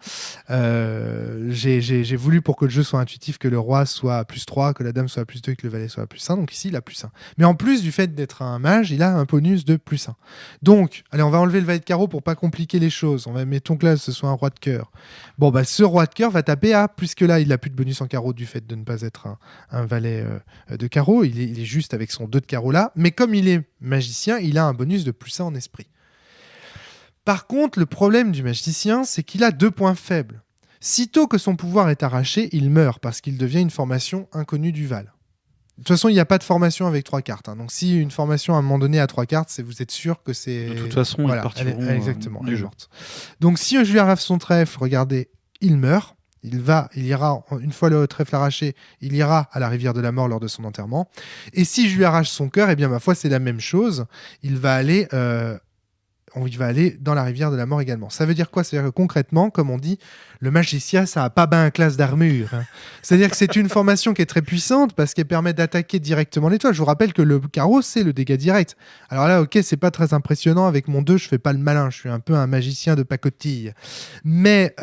J'ai voulu pour que le jeu soit intuitif que le roi soit à plus 3, que la dame soit à plus 2 et que le valet soit à plus 1. Donc ici, il a plus 1. Mais en plus du fait d'être un mage, il a un bonus de plus 1. Donc, allez, on va enlever le valet de carreau pour pas compliquer les choses. On va mettons que là, ce soit un roi de cœur. Bon, ce roi de cœur va taper à, puisque là, il n'a plus de bonus en carreau du fait de ne pas être un valet de carreau. Il est juste avec son 2 de carreau là. Mais comme il est magicien, il a un bonus de plus 1 en esprit. Par contre, le problème du magicien, c'est qu'il a 2 points faibles. Sitôt que son pouvoir est arraché, il meurt parce qu'il devient une formation inconnue du Val. De toute façon, il n'y a pas de formation avec 3 cartes. Donc, si une formation à un moment donné a 3 cartes, vous êtes sûr que c'est... De toute façon, voilà, ils partiront exactement, elle est morte. Donc, si je lui arrache son trèfle, regardez, il meurt. Il ira, une fois le trèfle arraché, il ira à la rivière de la mort lors de son enterrement. Et si je lui arrache son cœur, eh bien, ma foi, c'est la même chose. Il va aller dans la rivière de la mort également. Ça veut dire quoi? C'est-à-dire que concrètement, comme on dit, le magicien, ça n'a pas ben un classe d'armure. Hein. C'est-à-dire que c'est une formation qui est très puissante parce qu'elle permet d'attaquer directement l'étoile. Je vous rappelle que le carreau, c'est le dégât direct. Alors là, ok, c'est pas très impressionnant. Avec mon 2, je fais pas le malin. Je suis un peu un magicien de pacotille. Mais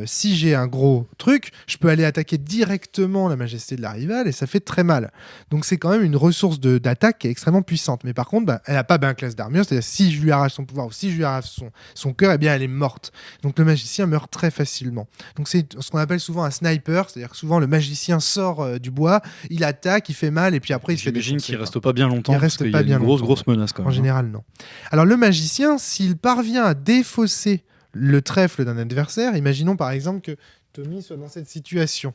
si j'ai un gros truc, je peux aller attaquer directement la majesté de la rivale et ça fait très mal. Donc c'est quand même une ressource d'attaque qui est extrêmement puissante. Mais par contre, elle n'a pas ben classe d'armure. C'est-à-dire si je lui arrache son pouvoir ou si je lui arrache son cœur, eh bien elle est morte. Donc le magicien meurt très facilement. Donc c'est ce qu'on appelle souvent un sniper, c'est-à-dire que souvent le magicien sort du bois, il attaque, il fait mal et puis après il se fait défoncer. J'imagine qu'il reste pas bien longtemps il reste parce qu'il pas y a bien une grosse menace quand même. En général, non. Alors le magicien, s'il parvient à défausser le trèfle d'un adversaire, imaginons par exemple que Tommy soit dans cette situation.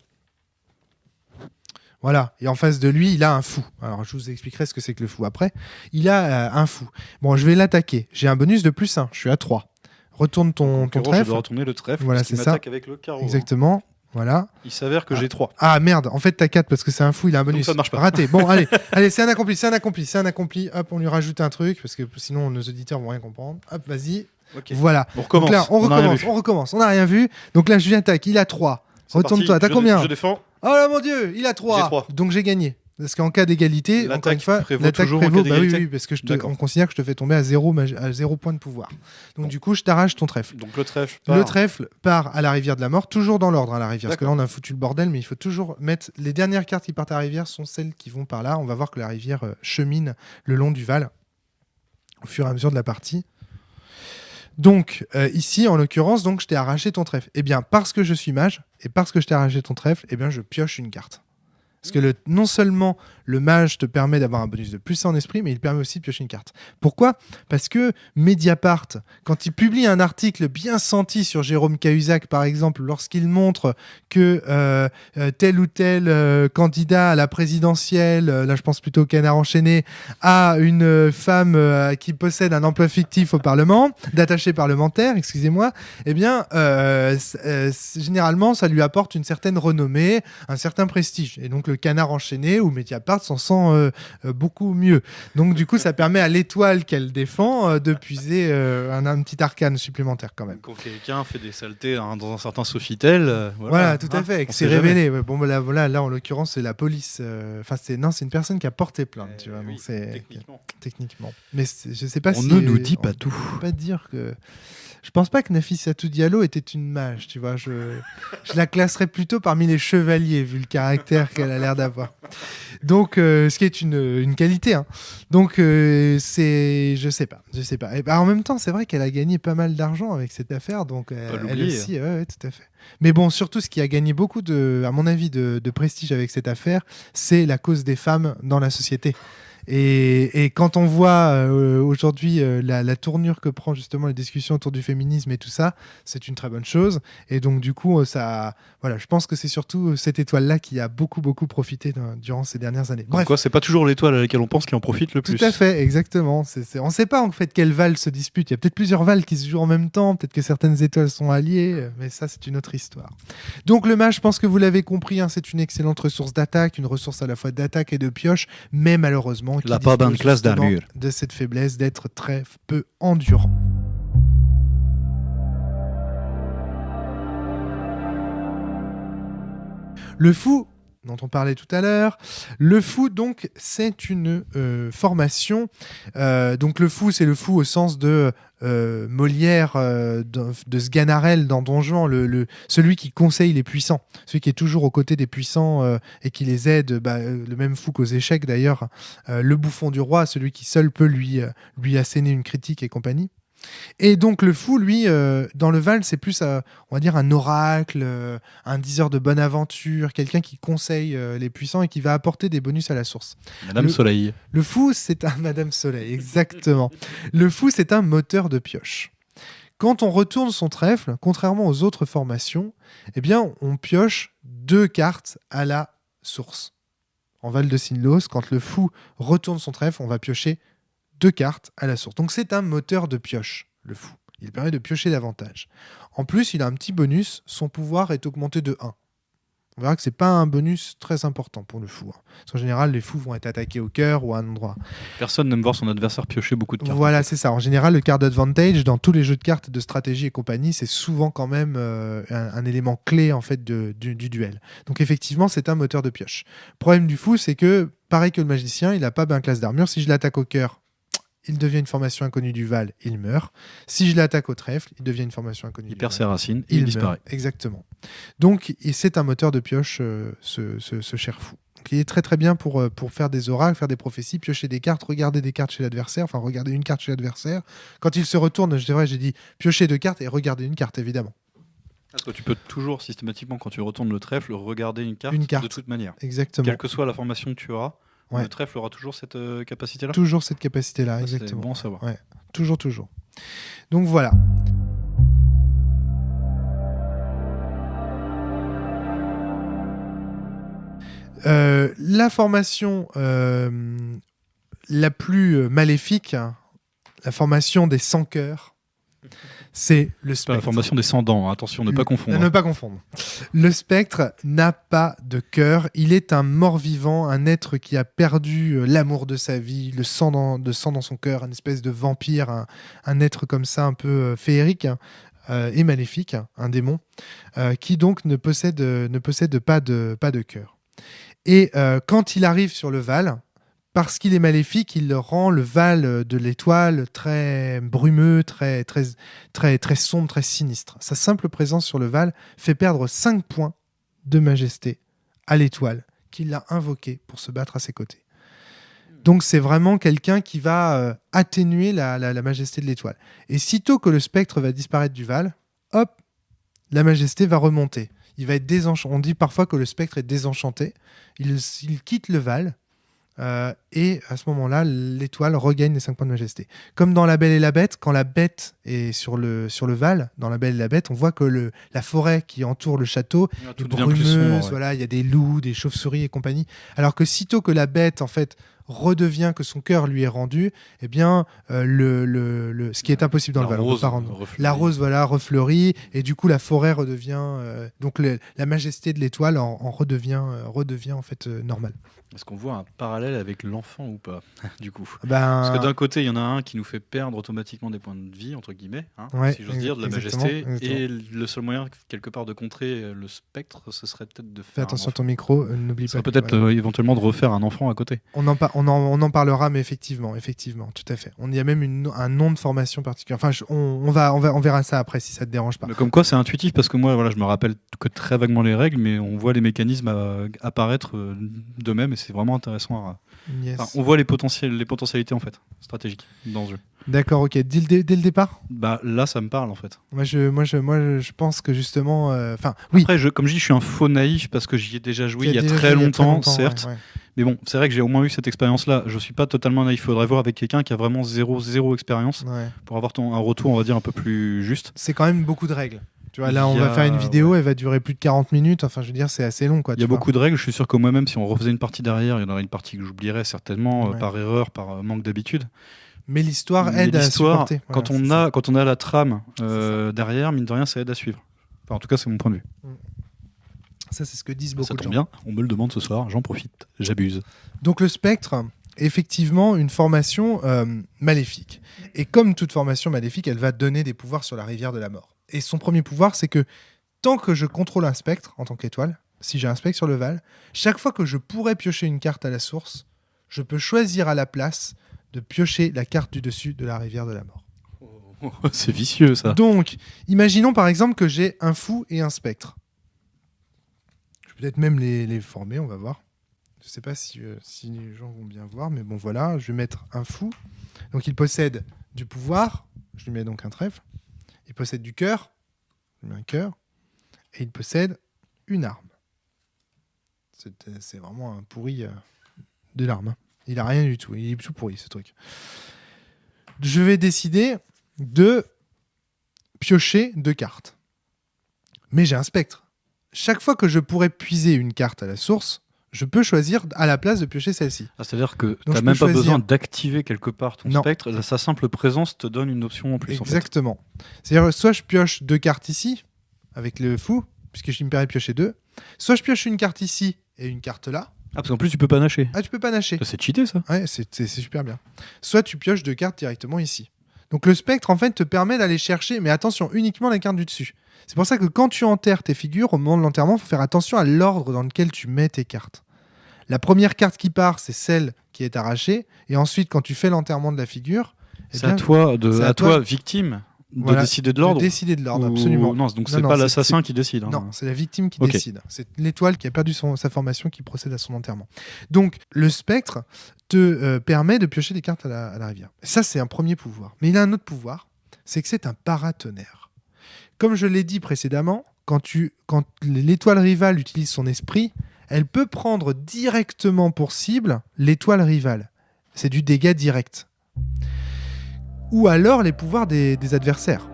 Voilà, et en face de lui, il a un fou. Alors, je vous expliquerai ce que c'est que le fou après. Il a un fou. Bon, je vais l'attaquer. J'ai un bonus de +1, je suis à 3. Retourne ton trèfle. Je dois retourner le trèfle, voilà, c'est ça. Avec le carreau. Exactement, voilà. Il s'avère que j'ai 3. Ah merde, en fait, t'as 4 parce que c'est un fou, il a un bonus. Donc ça ne marche pas. Raté. Bon, allez, c'est un accompli. Hop, on lui rajoute un truc parce que sinon, nos auditeurs vont rien comprendre. Hop, vas-y. Okay. Voilà. On recommence. Donc là, on recommence. On n'a rien vu. Donc là, je lui attaque. Il a 3. Retourne-toi. T'as combien? Je défends. Oh là mon dieu, il a 3. J'ai 3. Donc j'ai gagné. Parce qu'en cas d'égalité, encore une fois, l'attaque prévaut. Bah oui, parce que on considère que je te fais tomber à 0 point de pouvoir. Donc du coup, je t'arrache ton trèfle. Donc le trèfle part à la rivière de la mort, toujours dans l'ordre à la rivière. Parce que là, on a foutu le bordel, mais il faut toujours mettre... Les dernières cartes qui partent à la rivière sont celles qui vont par là. On va voir que la rivière chemine le long du Val au fur et à mesure de la partie. Donc ici, en l'occurrence, donc je t'ai arraché ton trèfle. Eh bien, parce que je suis mage et parce que je t'ai arraché ton trèfle, eh bien, je pioche une carte. Parce que non seulement le mage te permet d'avoir un bonus de +1 en esprit, mais il permet aussi de piocher une carte. Pourquoi? Parce que Mediapart, quand il publie un article bien senti sur Jérôme Cahuzac, par exemple, lorsqu'il montre que tel ou tel candidat à la présidentielle, là je pense plutôt au Canard enchaîné, a une femme qui possède un emploi fictif au Parlement, d'attaché parlementaire, excusez-moi, eh bien, généralement, ça lui apporte une certaine renommée, un certain prestige. Et donc, le Canard enchaîné ou Mediapart s'en sent beaucoup mieux. Donc du coup, ça permet à l'étoile qu'elle défend de puiser un petit arcane supplémentaire quand même. Quand quelqu'un fait des saletés dans un certain Sofitel, voilà, tout à fait, c'est révélé. Ouais, bon, là, en l'occurrence, c'est la police. C'est une personne qui a porté plainte, tu vois. Oui, donc c'est techniquement. Mais je sais pas on si ne nous dit pas tout. On peut pas dire que. Je pense pas que Nafissatou Diallo était une mage, tu vois. Je la classerais plutôt parmi les chevaliers, vu le caractère qu'elle a l'air d'avoir. Donc, ce qui est une qualité. Hein. Donc, je sais pas. Et en même temps, c'est vrai qu'elle a gagné pas mal d'argent avec cette affaire. Donc, elle aussi, ouais, tout à fait. Mais bon, surtout, ce qui a gagné beaucoup, à mon avis, de prestige avec cette affaire, c'est la cause des femmes dans la société. Et quand on voit aujourd'hui la tournure que prend justement les discussions autour du féminisme et tout ça, c'est une très bonne chose. Et donc du coup, je pense que c'est surtout cette étoile-là qui a beaucoup profité durant ces dernières années. Bref, quoi, c'est pas toujours l'étoile à laquelle on pense qui en profite le plus. Tout à fait, exactement. On ne sait pas en fait quelle Val se dispute. Il y a peut-être plusieurs Vals qui se jouent en même temps. Peut-être que certaines étoiles sont alliées, mais ça c'est une autre histoire. Donc le mage, je pense que vous l'avez compris, hein, c'est une excellente ressource d'attaque, une ressource à la fois d'attaque et de pioche, mais malheureusement la pas bonne classe d'armure. De cette faiblesse d'être très peu endurant. Le fou, dont on parlait tout à l'heure, le fou, donc, c'est une formation. Donc le fou, c'est le fou au sens de Molière, de Sganarelle dans Donjon, celui qui conseille les puissants, celui qui est toujours aux côtés des puissants et qui les aide, le même fou qu'aux échecs d'ailleurs, le bouffon du roi, celui qui seul peut lui asséner une critique et compagnie. Et donc le fou, lui, dans le Val, c'est plus, on va dire, un oracle, un diseur de bonne aventure, quelqu'un qui conseille les puissants et qui va apporter des bonus à la source. Madame Soleil. Le fou, c'est un Madame Soleil, exactement. Le fou, c'est un moteur de pioche. Quand on retourne son trèfle, contrairement aux autres formations, eh bien, on pioche 2 cartes à la source. En Val de Sinlos, quand le fou retourne son trèfle, on va piocher 2 cartes à la source. Donc c'est un moteur de pioche, le fou. Il permet de piocher davantage. En plus, il a un petit bonus, son pouvoir est augmenté de 1. On verra que c'est pas un bonus très important pour le fou. Parce qu'en général, les fous vont être attaqués au cœur ou à un endroit. Personne n'aime voir son adversaire piocher beaucoup de cartes. Voilà, c'est ça. En général, le card advantage, dans tous les jeux de cartes de stratégie et compagnie, c'est souvent quand même un élément clé en fait, du duel. Donc effectivement, c'est un moteur de pioche. Le problème du fou, c'est que, pareil que le magicien, il n'a pas bien classe d'armure. Si je l'attaque au cœur, il devient une formation inconnue du Val, il meurt. Si je l'attaque au trèfle, il devient une formation inconnue du Val. Il perd ses racines, il disparaît. Exactement. Donc, c'est un moteur de pioche, ce cher fou. Donc, il est très très bien pour faire des oracles, faire des prophéties, piocher des cartes, regarder des cartes chez l'adversaire, enfin regarder une carte chez l'adversaire. Quand il se retourne, j'ai dit piocher 2 cartes et regarder une carte, évidemment. Parce que tu peux toujours systématiquement, quand tu retournes le trèfle, regarder une carte de toute manière. Exactement. Quelle que soit la formation que tu auras. Ouais. Le trèfle aura toujours cette capacité-là. Toujours cette capacité-là, exactement. C'est bon à savoir. Ouais. Toujours. Donc voilà. La formation la plus maléfique, la formation des 100 cœurs, c'est le spectre. Pas la formation des 100 dents, attention, ne pas confondre. Ne pas confondre. Le spectre n'a pas de cœur. Il est un mort-vivant, un être qui a perdu l'amour de sa vie, le sang dans son cœur, une espèce de vampire, un être comme ça un peu féerique et maléfique, un démon, qui donc ne possède pas de cœur. Et quand il arrive sur le Val, parce qu'il est maléfique, il rend le Val de l'étoile très brumeux, très sombre, très sinistre. Sa simple présence sur le Val fait perdre 5 points de majesté à l'étoile, qu'il a invoqué pour se battre à ses côtés. Donc c'est vraiment quelqu'un qui va atténuer la majesté de l'étoile. Et sitôt que le spectre va disparaître du Val, hop, la majesté va remonter. Il va être désenchanté. On dit parfois que le spectre est désenchanté. Il quitte le Val. Et à ce moment-là, l'étoile regagne les 5 points de majesté. Comme dans La Belle et la Bête, quand la bête est sur le Val, dans La Belle et la Bête, on voit que la forêt qui entoure le château est brumeuse, voilà, il y a des loups, des chauves-souris et compagnie. Alors que sitôt que la bête, en fait, redevient, que son cœur lui est rendu, eh bien, ce qui est impossible dans le Val. La rose, voilà, refleurit, et du coup, la forêt redevient... donc, la majesté de l'étoile redevient en fait normale. Est-ce qu'on voit un parallèle avec l'enfant ou pas, du coup Parce que d'un côté, il y en a un qui nous fait perdre automatiquement des points de vie, entre guillemets, si j'ose dire, de la majesté. Et le seul moyen, quelque part, de contrer le spectre, ce serait peut-être de faire... Fais attention à ton micro, n'oublie pas. Peut-être éventuellement de refaire un enfant à côté. On en parlera, mais effectivement, tout à fait. Il y a même un nom de formation particulier. Enfin, on verra ça après, si ça te dérange pas. Mais comme quoi, c'est intuitif, parce que moi, voilà, je me rappelle que très vaguement les règles, mais on voit les mécanismes apparaître d'eux-mêmes, et c'est vraiment intéressant. Yes. Enfin, on voit les potentialités en fait stratégiques dans ce jeu. D'accord, ok. Dès le départ. Bah là, ça me parle en fait. Moi, je pense que justement, oui. Après, comme je dis, je suis un faux naïf parce que j'y ai déjà joué il y a très longtemps, certes. Ouais. Mais bon, c'est vrai que j'ai au moins eu cette expérience-là. Je suis pas totalement naïf. Il faudrait voir avec quelqu'un qui a vraiment zéro expérience pour avoir un retour, on va dire, un peu plus juste. C'est quand même beaucoup de règles. Tu vois, là, on va faire une vidéo, elle va durer plus de 40 minutes. Enfin, je veux dire, c'est assez long, quoi. Il y a beaucoup de règles. Je suis sûr que moi-même, si on refaisait une partie derrière, il y en aurait une partie que j'oublierais certainement par erreur, par manque d'habitude. Mais l'histoire aide à supporter. Quand on a la trame derrière, mine de rien, ça aide à suivre. Enfin, en tout cas, c'est mon point de vue. Ça, c'est ce que disent beaucoup de gens. Ça tombe bien, on me le demande ce soir, j'en profite, j'abuse. Donc le spectre, effectivement, une formation maléfique. Et comme toute formation maléfique, elle va donner des pouvoirs sur la rivière de la mort. Et son premier pouvoir, c'est que tant que je contrôle un spectre en tant qu'étoile, si j'ai un spectre sur le Val, chaque fois que je pourrais piocher une carte à la source, je peux choisir à la place de piocher la carte du dessus de la rivière de la mort. C'est vicieux, ça. Donc, imaginons par exemple que j'ai un fou et un spectre. Je vais peut-être même les former, on va voir. Je ne sais pas si les gens vont bien voir, mais bon voilà, je vais mettre un fou. Donc il possède du pouvoir, je lui mets donc un trèfle. Il possède du cœur, je lui mets un cœur. Et il possède une arme. C'est vraiment un pourri de l'arme. Il a rien du tout, il est tout pourri ce truc. Je vais décider de piocher 2 cartes. Mais j'ai un spectre. Chaque fois que je pourrais puiser une carte à la source, je peux choisir à la place de piocher celle-ci. C'est-à-dire que tu n'as même pas besoin d'activer quelque part ton spectre, sa simple présence te donne une option en plus. Exactement. C'est-à-dire soit je pioche 2 cartes ici, avec le fou, puisque je me permets de piocher 2, soit je pioche une carte ici et une carte là. Parce qu'en plus tu peux pas nacher. Tu peux pas nacher. C'est cheaté ça. Ouais, c'est super bien. Soit tu pioches 2 cartes directement ici. Donc le spectre en fait te permet d'aller chercher, mais attention, uniquement la carte du dessus. C'est pour ça que quand tu enterres tes figures, au moment de l'enterrement, il faut faire attention à l'ordre dans lequel tu mets tes cartes. La première carte qui part, c'est celle qui est arrachée. Et ensuite, quand tu fais l'enterrement de la figure... C'est à toi, victime, de décider de l'ordre. De décider de l'ordre, absolument. Non, donc c'est pas l'assassin qui décide. Non, c'est la victime qui décide. C'est l'étoile qui a perdu sa formation qui procède à son enterrement. Donc, le spectre te permet de piocher des cartes à la rivière. Ça, c'est un premier pouvoir. Mais il a un autre pouvoir, c'est que c'est un paratonnerre. Comme je l'ai dit précédemment, quand l'étoile rivale utilise son esprit, elle peut prendre directement pour cible l'étoile rivale. C'est du dégât direct. Ou alors les pouvoirs des adversaires.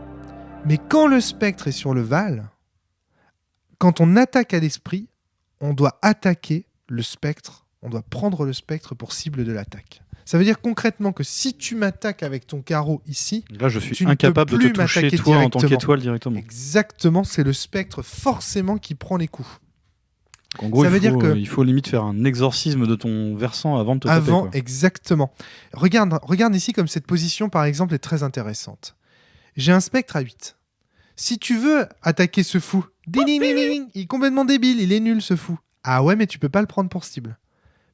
Mais quand le spectre est sur le Val, quand on attaque à l'esprit, on doit attaquer le spectre, on doit prendre le spectre pour cible de l'attaque. Ça veut dire concrètement que si tu m'attaques avec ton carreau ici, là je suis incapable de te toucher toi en tant qu'étoile directement. Exactement, c'est le spectre forcément qui prend les coups. En gros, il faut limite faire un exorcisme de ton versant avant de te taper. Quoi. Exactement. Regarde ici comme cette position par exemple est très intéressante. J'ai un spectre à 8. Si tu veux attaquer ce fou, il est complètement débile, il est nul ce fou. Ah ouais, mais tu peux pas le prendre pour cible.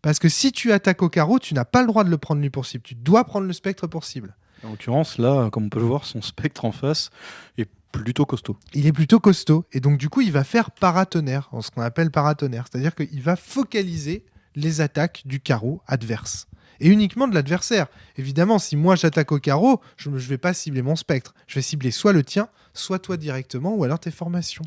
Parce que si tu attaques au carreau, tu n'as pas le droit de le prendre lui pour cible. Tu dois prendre le spectre pour cible. En l'occurrence, là, comme on peut le voir, son spectre en face est plutôt costaud. Il est plutôt costaud. Et donc, du coup, il va faire paratonnerre, ce qu'on appelle paratonnerre. C'est-à-dire qu'il va focaliser les attaques du carreau adverse. Et uniquement de l'adversaire. Évidemment, si moi j'attaque au carreau, je ne vais pas cibler mon spectre. Je vais cibler soit le tien, soit toi directement, ou alors tes formations.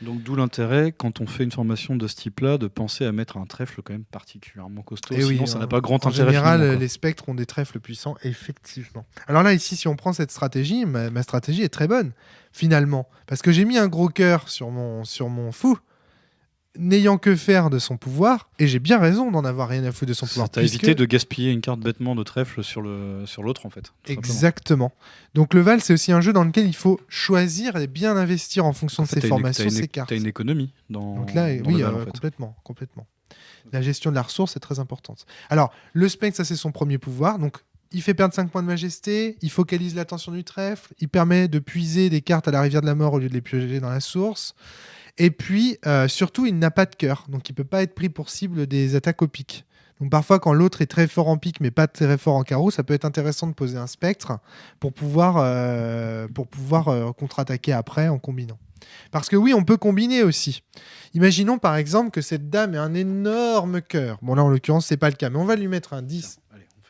Donc d'où l'intérêt, quand on fait une formation de ce type-là, de penser à mettre un trèfle quand même particulièrement costaud. Et sinon, ça n'a pas grand intérêt. En général, les spectres ont des trèfles puissants, effectivement. Alors là, ici, si on prend cette stratégie, ma stratégie est très bonne, finalement. Parce que j'ai mis un gros cœur sur mon fou, n'ayant que faire de son pouvoir, et j'ai bien raison d'en avoir rien à foutre de son pouvoir. T'as évité de gaspiller une carte bêtement de trèfle sur l'autre, en fait. Exactement. Donc le Val, c'est aussi un jeu dans lequel il faut choisir et bien investir en fonction de ses formations, ses cartes. T'as une économie dans Donc là, dans le Val, en fait. complètement. La gestion de la ressource est très importante. Alors, le spectre, ça c'est son premier pouvoir, donc il fait perdre 5 points de majesté, il focalise l'attention du trèfle, il permet de puiser des cartes à la rivière de la mort au lieu de les piocher dans la source. Et puis, surtout, il n'a pas de cœur. Donc, il ne peut pas être pris pour cible des attaques au pic. Donc, parfois, quand l'autre est très fort en pic, mais pas très fort en carreau, ça peut être intéressant de poser un spectre pour pouvoir contre-attaquer après en combinant. Parce que oui, on peut combiner aussi. Imaginons, par exemple, que cette dame ait un énorme cœur. Bon, là, en l'occurrence, ce n'est pas le cas, mais on va lui mettre un 10.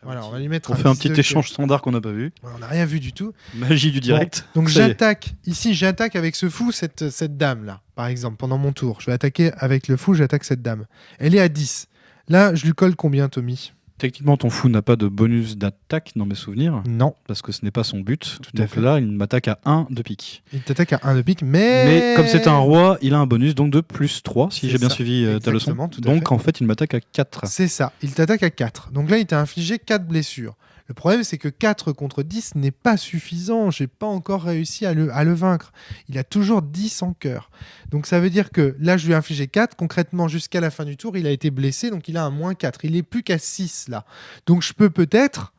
On fait un petit échange standard qu'on n'a pas vu. On n'a rien vu du tout. Magie du direct. Bon, donc j'attaque. Ici, j'attaque avec ce fou cette dame-là, par exemple, pendant mon tour. Je vais attaquer avec le fou, j'attaque cette dame. Elle est à 10. Là, je lui colle combien, Tommy ? Techniquement, ton fou n'a pas de bonus d'attaque dans mes souvenirs. Non. Parce que ce n'est pas son but. Tout à fait. Là, il m'attaque à 1 de pique. Il t'attaque à 1 de pique, mais comme c'est un roi, il a un bonus donc de plus 3, si j'ai bien suivi ta leçon. Donc, en fait, il m'attaque à 4. C'est ça, il t'attaque à 4. Donc là, il t'a infligé 4 blessures. Le problème, c'est que 4 contre 10 n'est pas suffisant. J'ai pas encore réussi à le vaincre. Il a toujours 10 en cœur. Donc ça veut dire que là, je lui ai infligé 4. Concrètement, jusqu'à la fin du tour, il a été blessé. Donc il a un moins 4. Il n'est plus qu'à 6 là. Donc je peux peut-être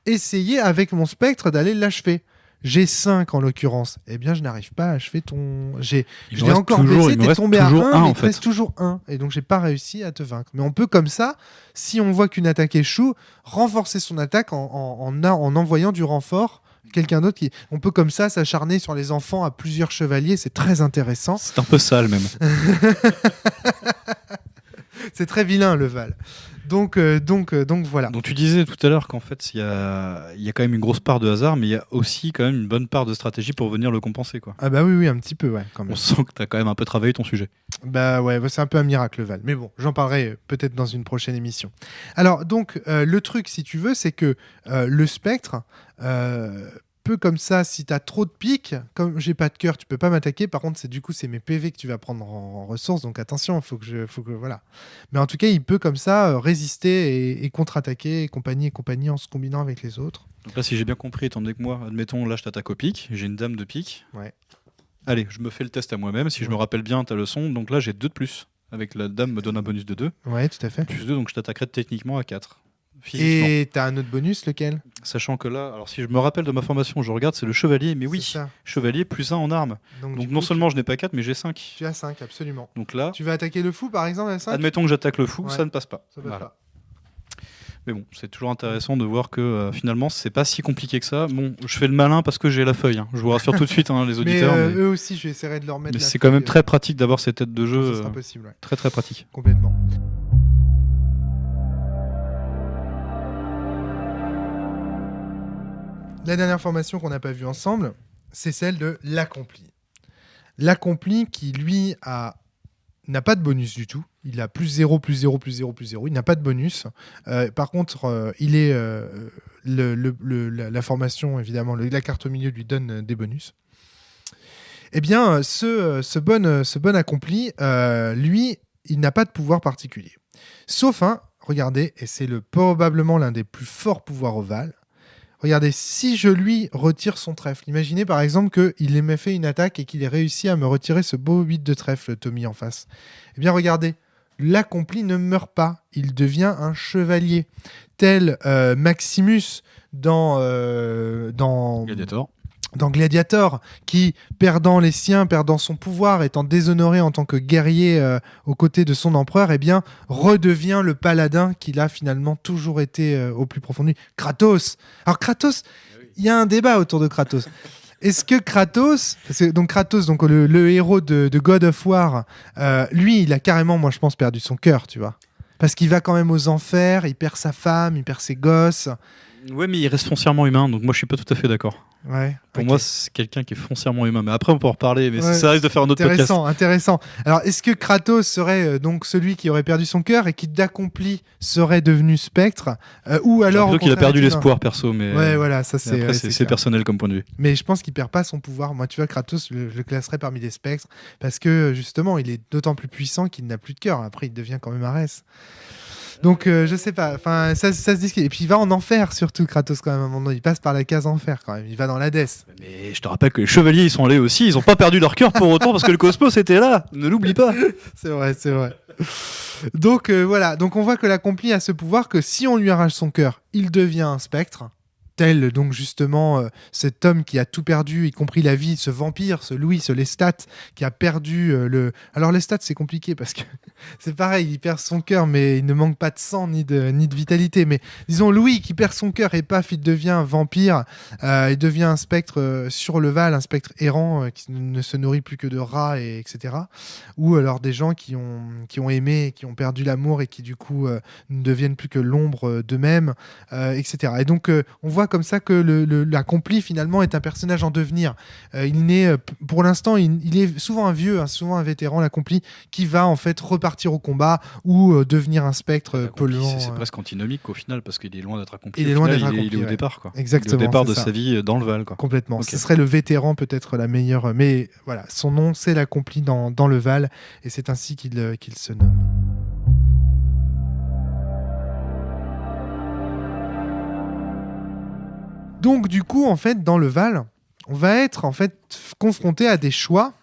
essayer avec mon spectre d'aller l'achever. J'ai 5 en l'occurrence. Eh bien, je n'arrive pas à achever ton... Je l'ai encore blessé, t'es tombé à 1, mais il te reste toujours 1. Et donc, j'ai pas réussi à te vaincre. Mais on peut comme ça, si on voit qu'une attaque échoue, renforcer son attaque en envoyant du renfort. Quelqu'un d'autre qui... On peut comme ça s'acharner sur les enfants à plusieurs chevaliers. C'est très intéressant. C'est un peu sale même. C'est très vilain, le Val. Donc voilà. Donc tu disais tout à l'heure qu'en fait il y a quand même une grosse part de hasard, mais il y a aussi quand même une bonne part de stratégie pour venir le compenser, quoi. Ah bah oui, un petit peu, ouais. Quand même. On sent que tu as quand même un peu travaillé ton sujet. Bah ouais, c'est un peu un miracle, le Val. Mais bon, j'en parlerai peut-être dans une prochaine émission. Alors donc le truc, si tu veux, c'est que le spectre peut comme ça, si tu as trop de piques, comme j'ai pas de cœur, tu peux pas m'attaquer. Par contre, c'est mes PV que tu vas prendre en ressources, donc attention, faut que voilà. Mais en tout cas, il peut comme ça résister et contre-attaquer et compagnie en se combinant avec les autres. Donc là, si j'ai bien compris, étant donné que moi, admettons, là je t'attaque au pique, j'ai une dame de pique. Ouais. Allez, je me fais le test à moi-même, si je me rappelle bien ta leçon, donc là j'ai 2 de plus. Avec la dame me donne un bonus de 2. Ouais, tout à fait. Plus 2, donc je t'attaquerai techniquement à 4. Physiquement. Et t'as un autre bonus, lequel ? Sachant que là, alors si je me rappelle de ma formation, je regarde, c'est le chevalier, mais oui, chevalier plus 1 en armes. Donc non seulement je n'ai pas 4, mais j'ai 5. Tu as 5, absolument. Donc là... Tu vas attaquer le fou, par exemple, à 5 ? Admettons que j'attaque le fou, ouais. ça ne passe pas. Ça passe pas. Mais bon, c'est toujours intéressant de voir que finalement, c'est pas si compliqué que ça. Bon, je fais le malin parce que j'ai la feuille. Je vous rassure tout de suite, les auditeurs. Mais eux aussi, je vais essayer de leur mettre. Mais c'est quand même très pratique d'avoir ces têtes de jeu. Ça sera possible, ouais. Très très pratique. Complètement. La dernière formation qu'on n'a pas vue ensemble, c'est celle de l'accompli. L'accompli qui, lui, n'a pas de bonus du tout. Il a plus 0, plus 0, plus 0, plus 0. Il n'a pas de bonus. Par contre, il est la formation, évidemment, la carte au milieu lui donne des bonus. Eh bien, ce bon accompli, lui, il n'a pas de pouvoir particulier. Sauf regardez, et c'est probablement l'un des plus forts pouvoirs ovales. Regardez, si je lui retire son trèfle, imaginez par exemple qu'il m'a fait une attaque et qu'il ait réussi à me retirer ce beau 8 de trèfle, Tommy, en face. Eh bien, regardez, l'accompli ne meurt pas. Il devient un chevalier. Tel Maximus dans Gladiator. Dans Gladiator, qui, perdant les siens, perdant son pouvoir, étant déshonoré en tant que guerrier aux côtés de son empereur, eh bien, redevient le paladin qu'il a finalement toujours été au plus profond de lui. Kratos. Alors Kratos, il y a un débat autour de Kratos. Est-ce que Kratos, le héros de God of War, lui, il a carrément, moi je pense, perdu son cœur, tu vois. Parce qu'il va quand même aux enfers, il perd sa femme, il perd ses gosses. Ouais, mais il reste foncièrement humain, donc moi je suis pas tout à fait d'accord. Ouais, pour moi, c'est quelqu'un qui est foncièrement humain. Mais après, on peut en reparler, mais ça risque de faire un autre podcast. Intéressant. Alors, est-ce que Kratos serait donc celui qui aurait perdu son cœur et qui d'accompli serait devenu spectre ou alors plutôt qu'il a perdu l'espoir, perso. Mais ouais, voilà, ça c'est. Après, c'est personnel comme point de vue. Mais je pense qu'il perd pas son pouvoir. Moi, tu vois, Kratos, je le classerais parmi les spectres parce que justement, il est d'autant plus puissant qu'il n'a plus de cœur. Après, il devient quand même Arès. Donc, je sais pas. Enfin, ça se discute. Et puis, il va en enfer, surtout, Kratos, quand même. À un moment donné, il passe par la case enfer, quand même. Il va dans l'Hadès. Mais je te rappelle que les chevaliers, ils sont allés aussi. Ils ont pas perdu leur cœur pour autant parce que le cosmos était là. Ne l'oublie pas. C'est vrai. Donc, voilà. Donc, on voit que l'accompli a ce pouvoir que si on lui arrache son cœur, il devient un spectre. Tel, donc, justement, cet homme qui a tout perdu, y compris la vie, ce vampire, ce Louis, ce Lestat, qui a perdu le... Alors, Lestat, c'est compliqué parce que c'est pareil, il perd son cœur, mais il ne manque pas de sang ni de vitalité. Mais disons, Louis, qui perd son cœur et paf, il devient un vampire, il devient un spectre sur le Val, un spectre errant qui ne se nourrit plus que de rats, etc. Ou alors des gens qui ont aimé, qui ont perdu l'amour et qui, du coup, ne deviennent plus que l'ombre d'eux-mêmes, etc. Et donc, on voit comme ça que l'accompli finalement est un personnage en devenir. Il n'est, pour l'instant, il est souvent un vieux, souvent un vétéran, l'accompli, qui va en fait repartir au combat ou devenir un spectre polluant. C'est presque antinomique au final parce qu'il est loin d'être accompli. Il est loin d'être accompli. Il est au départ, quoi. Exactement. Il est au départ de sa vie dans le Val, quoi. Complètement. Okay. Ce serait le vétéran peut-être la meilleure, mais voilà, son nom c'est l'accompli dans le Val et c'est ainsi qu'il se nomme. Donc du coup, en fait, dans le Val, on va être en fait confronté à des choix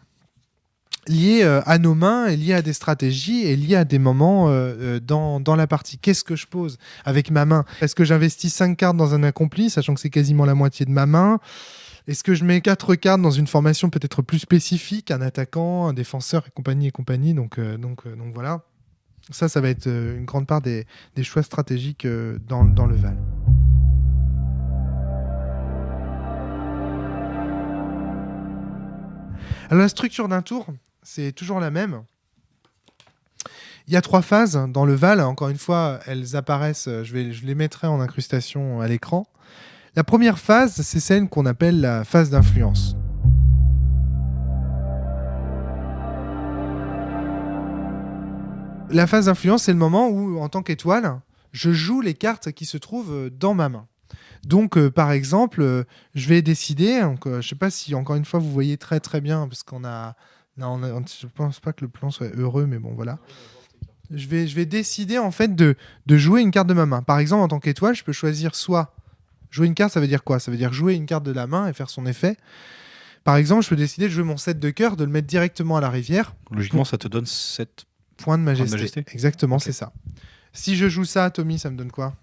liés à nos mains et liés à des stratégies et liés à des moments dans la partie. Qu'est-ce que je pose avec ma main ? Est-ce que j'investis 5 cartes dans un accompli, sachant que c'est quasiment la moitié de ma main ? Est-ce que je mets 4 cartes dans une formation peut-être plus spécifique, un attaquant, un défenseur et compagnie. Donc voilà. Ça va être une grande part des choix stratégiques dans le Val. Alors la structure d'un tour, c'est toujours la même. Il y a 3 phases dans le Val. Encore une fois, elles apparaissent, je les mettrai en incrustation à l'écran. La première phase, c'est celle qu'on appelle la phase d'influence. La phase d'influence, c'est le moment où, en tant qu'étoile, je joue les cartes qui se trouvent dans ma main. Donc, par exemple, je vais décider, donc, je ne sais pas si, encore une fois, vous voyez très très bien, parce qu'on a... Non, je ne pense pas que le plan soit heureux, mais bon, voilà. Je vais décider, en fait, de jouer une carte de ma main. Par exemple, en tant qu'étoile, je peux choisir soit... Jouer une carte, ça veut dire quoi? Ça veut dire jouer une carte de la main et faire son effet. Par exemple, je peux décider de jouer mon 7 de cœur, de le mettre directement à la rivière. Logiquement, ça te donne 7 points de majesté. Exactement, okay. C'est ça. Si je joue ça, Tommy, ça me donne quoi?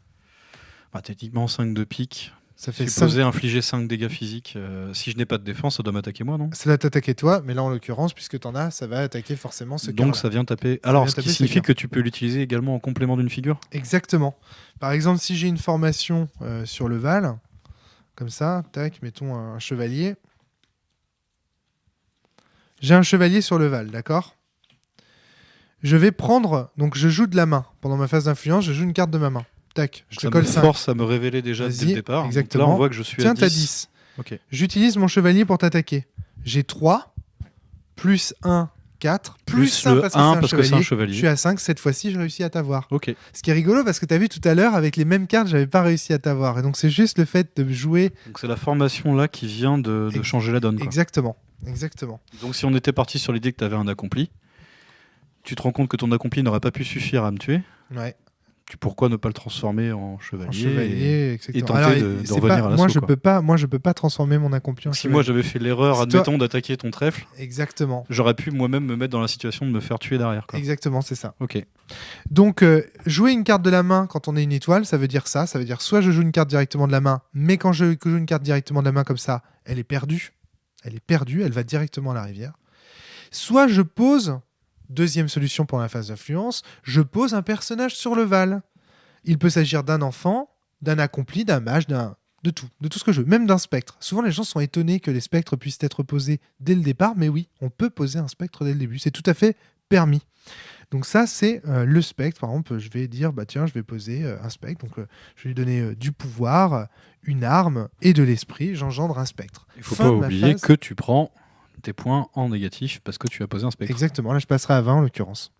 Techniquement, 5 de pique. Ça fait supposé infliger 5 dégâts physiques. Si je n'ai pas de défense, ça doit m'attaquer moi, non? Ça va t'attaquer toi, mais là, en l'occurrence, puisque tu en as, ça va attaquer forcément ce cœur. Donc ça vient taper. Alors, ce qui signifie que tu peux l'utiliser également en complément d'une figure? Exactement. Par exemple, si j'ai une formation sur le Val, comme ça, tac, mettons un chevalier. J'ai un chevalier sur le Val, d'accord? Je vais prendre... Donc, je joue de la main. Pendant ma phase d'influence, je joue une carte de ma main. Tac, je te colle 5. Ça me force à me révéler déjà dès le départ. Exactement. Donc là, on voit que je suis à 10. Tiens, t'as 10. Okay. J'utilise mon chevalier pour t'attaquer. J'ai 3, plus 1, 4, plus 1 parce que c'est un chevalier. Je suis à 5, cette fois-ci, j'ai réussi à t'avoir. Okay. Ce qui est rigolo, parce que tu as vu tout à l'heure, avec les mêmes cartes, j'avais pas réussi à t'avoir. Et donc, c'est juste le fait de jouer... Donc, c'est la formation là qui vient de changer la donne. Quoi. Exactement. Donc, si on était parti sur l'idée que tu avais un accompli, tu te rends compte que ton accompli n'aurait pas pu suffire à me tuer. Ouais. Pourquoi ne pas le transformer en chevalier, et tenter alors, de revenir à l'assaut, moi, je peux pas transformer mon accompli en chevalier. Si moi j'avais fait l'erreur, admettons, d'attaquer ton trèfle, exactement, j'aurais pu moi-même me mettre dans la situation de me faire tuer derrière. Quoi. Exactement, c'est ça. Ok. Donc, jouer une carte de la main quand on est une étoile, ça veut dire ça. Ça veut dire soit je joue une carte directement de la main, mais quand je joue une carte directement de la main comme ça, elle est perdue. Elle va directement à la rivière. Soit je pose... Deuxième solution pour la phase d'influence, je pose un personnage sur le Val. Il peut s'agir d'un enfant, d'un accompli, d'un mage, de tout ce que je veux, même d'un spectre. Souvent, les gens sont étonnés que les spectres puissent être posés dès le départ, mais oui, on peut poser un spectre dès le début. C'est tout à fait permis. Donc ça, c'est le spectre. Par exemple, je vais dire, tiens, je vais poser un spectre. Donc, je vais lui donner du pouvoir, une arme et de l'esprit. J'engendre un spectre. Il ne faut pas oublier que tu prends tes points en négatif parce que tu as posé un spectre. Exactement, là je passerai à 20 en l'occurrence.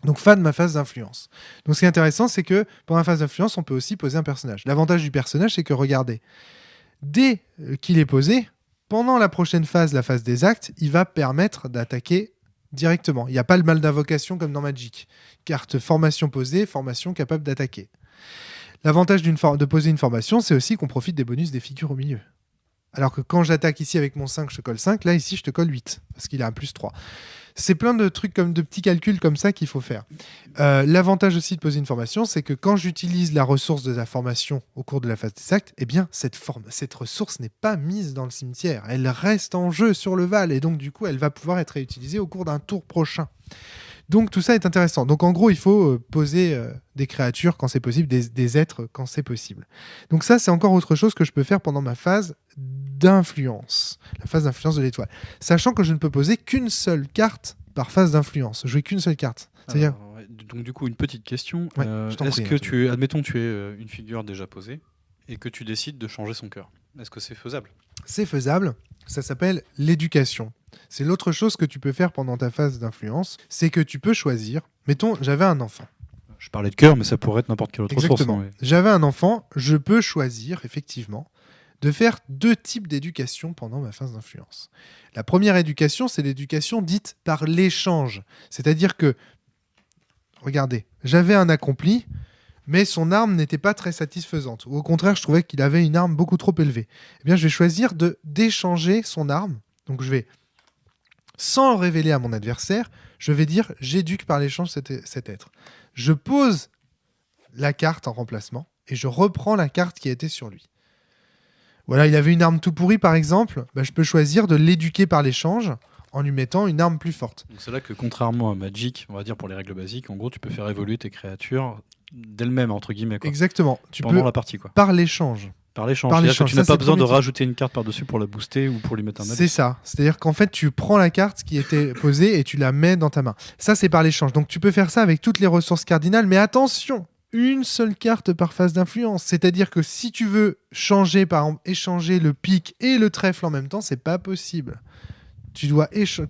Donc fin de ma phase d'influence. Donc ce qui est intéressant, c'est que pendant la phase d'influence, on peut aussi poser un personnage. L'avantage du personnage, c'est que regardez, dès qu'il est posé, pendant la prochaine phase, la phase des actes, il va permettre d'attaquer directement. Il n'y a pas le mal d'invocation comme dans Magic. Carte formation posée, formation capable d'attaquer. L'avantage de poser une formation, c'est aussi qu'on profite des bonus des figures au milieu. Alors que quand j'attaque ici avec mon 5, je te colle 5. Là, ici, je te colle 8. Parce qu'il a un plus 3. C'est plein de trucs, comme de petits calculs comme ça qu'il faut faire. L'avantage aussi de poser une formation, c'est que quand j'utilise la ressource de la formation au cours de la phase des actes, eh bien, cette ressource n'est pas mise dans le cimetière. Elle reste en jeu sur le Val. Et donc, du coup, elle va pouvoir être réutilisée au cours d'un tour prochain. Donc tout ça est intéressant. Donc en gros, il faut poser des créatures quand c'est possible, des êtres quand c'est possible. Donc ça, c'est encore autre chose que je peux faire pendant ma phase d'influence, la phase d'influence de l'étoile. Sachant que je ne peux poser qu'une seule carte par phase d'influence. Jouer qu'une seule carte. C'est-à-dire... Donc du coup, une petite question. Ouais, est-ce que admettons, tu es une figure déjà posée et que tu décides de changer son cœur. Est-ce que c'est faisable? C'est faisable. Ça s'appelle l'éducation. C'est l'autre chose que tu peux faire pendant ta phase d'influence, c'est que tu peux choisir. Mettons, j'avais un enfant. Je parlais de cœur, mais ça pourrait être n'importe quelle autre ressource. Exactement. J'avais un enfant, je peux choisir, effectivement, de faire 2 types d'éducation pendant ma phase d'influence. La première éducation, c'est l'éducation dite par l'échange. C'est-à-dire que, regardez, j'avais un accompli, mais son arme n'était pas très satisfaisante. Ou au contraire, je trouvais qu'il avait une arme beaucoup trop élevée. Eh bien, je vais choisir d'échanger son arme. Donc, je vais, sans le révéler à mon adversaire, je vais dire « j'éduque par l'échange cet être ». Je pose la carte en remplacement et je reprends la carte qui était sur lui. Voilà, il avait une arme tout pourrie, par exemple. Je peux choisir de l'éduquer par l'échange en lui mettant une arme plus forte. Donc c'est là que, contrairement à Magic, on va dire pour les règles basiques, en gros, tu peux faire évoluer tes créatures d'elles-mêmes, entre guillemets. Quoi. Exactement. Pendant la partie. Quoi. Par l'échange. Par l'échange. C'est-à-dire que tu n'as pas besoin de rajouter une carte par-dessus pour la booster ou pour lui mettre un malus. C'est ça. C'est-à-dire qu'en fait, tu prends la carte qui était posée et tu la mets dans ta main. Ça, c'est par l'échange. Donc, tu peux faire ça avec toutes les ressources cardinales. Mais attention, une seule carte par phase d'influence. C'est-à-dire que si tu veux changer, par exemple, échanger le pic et le trèfle en même temps, c'est pas possible. tu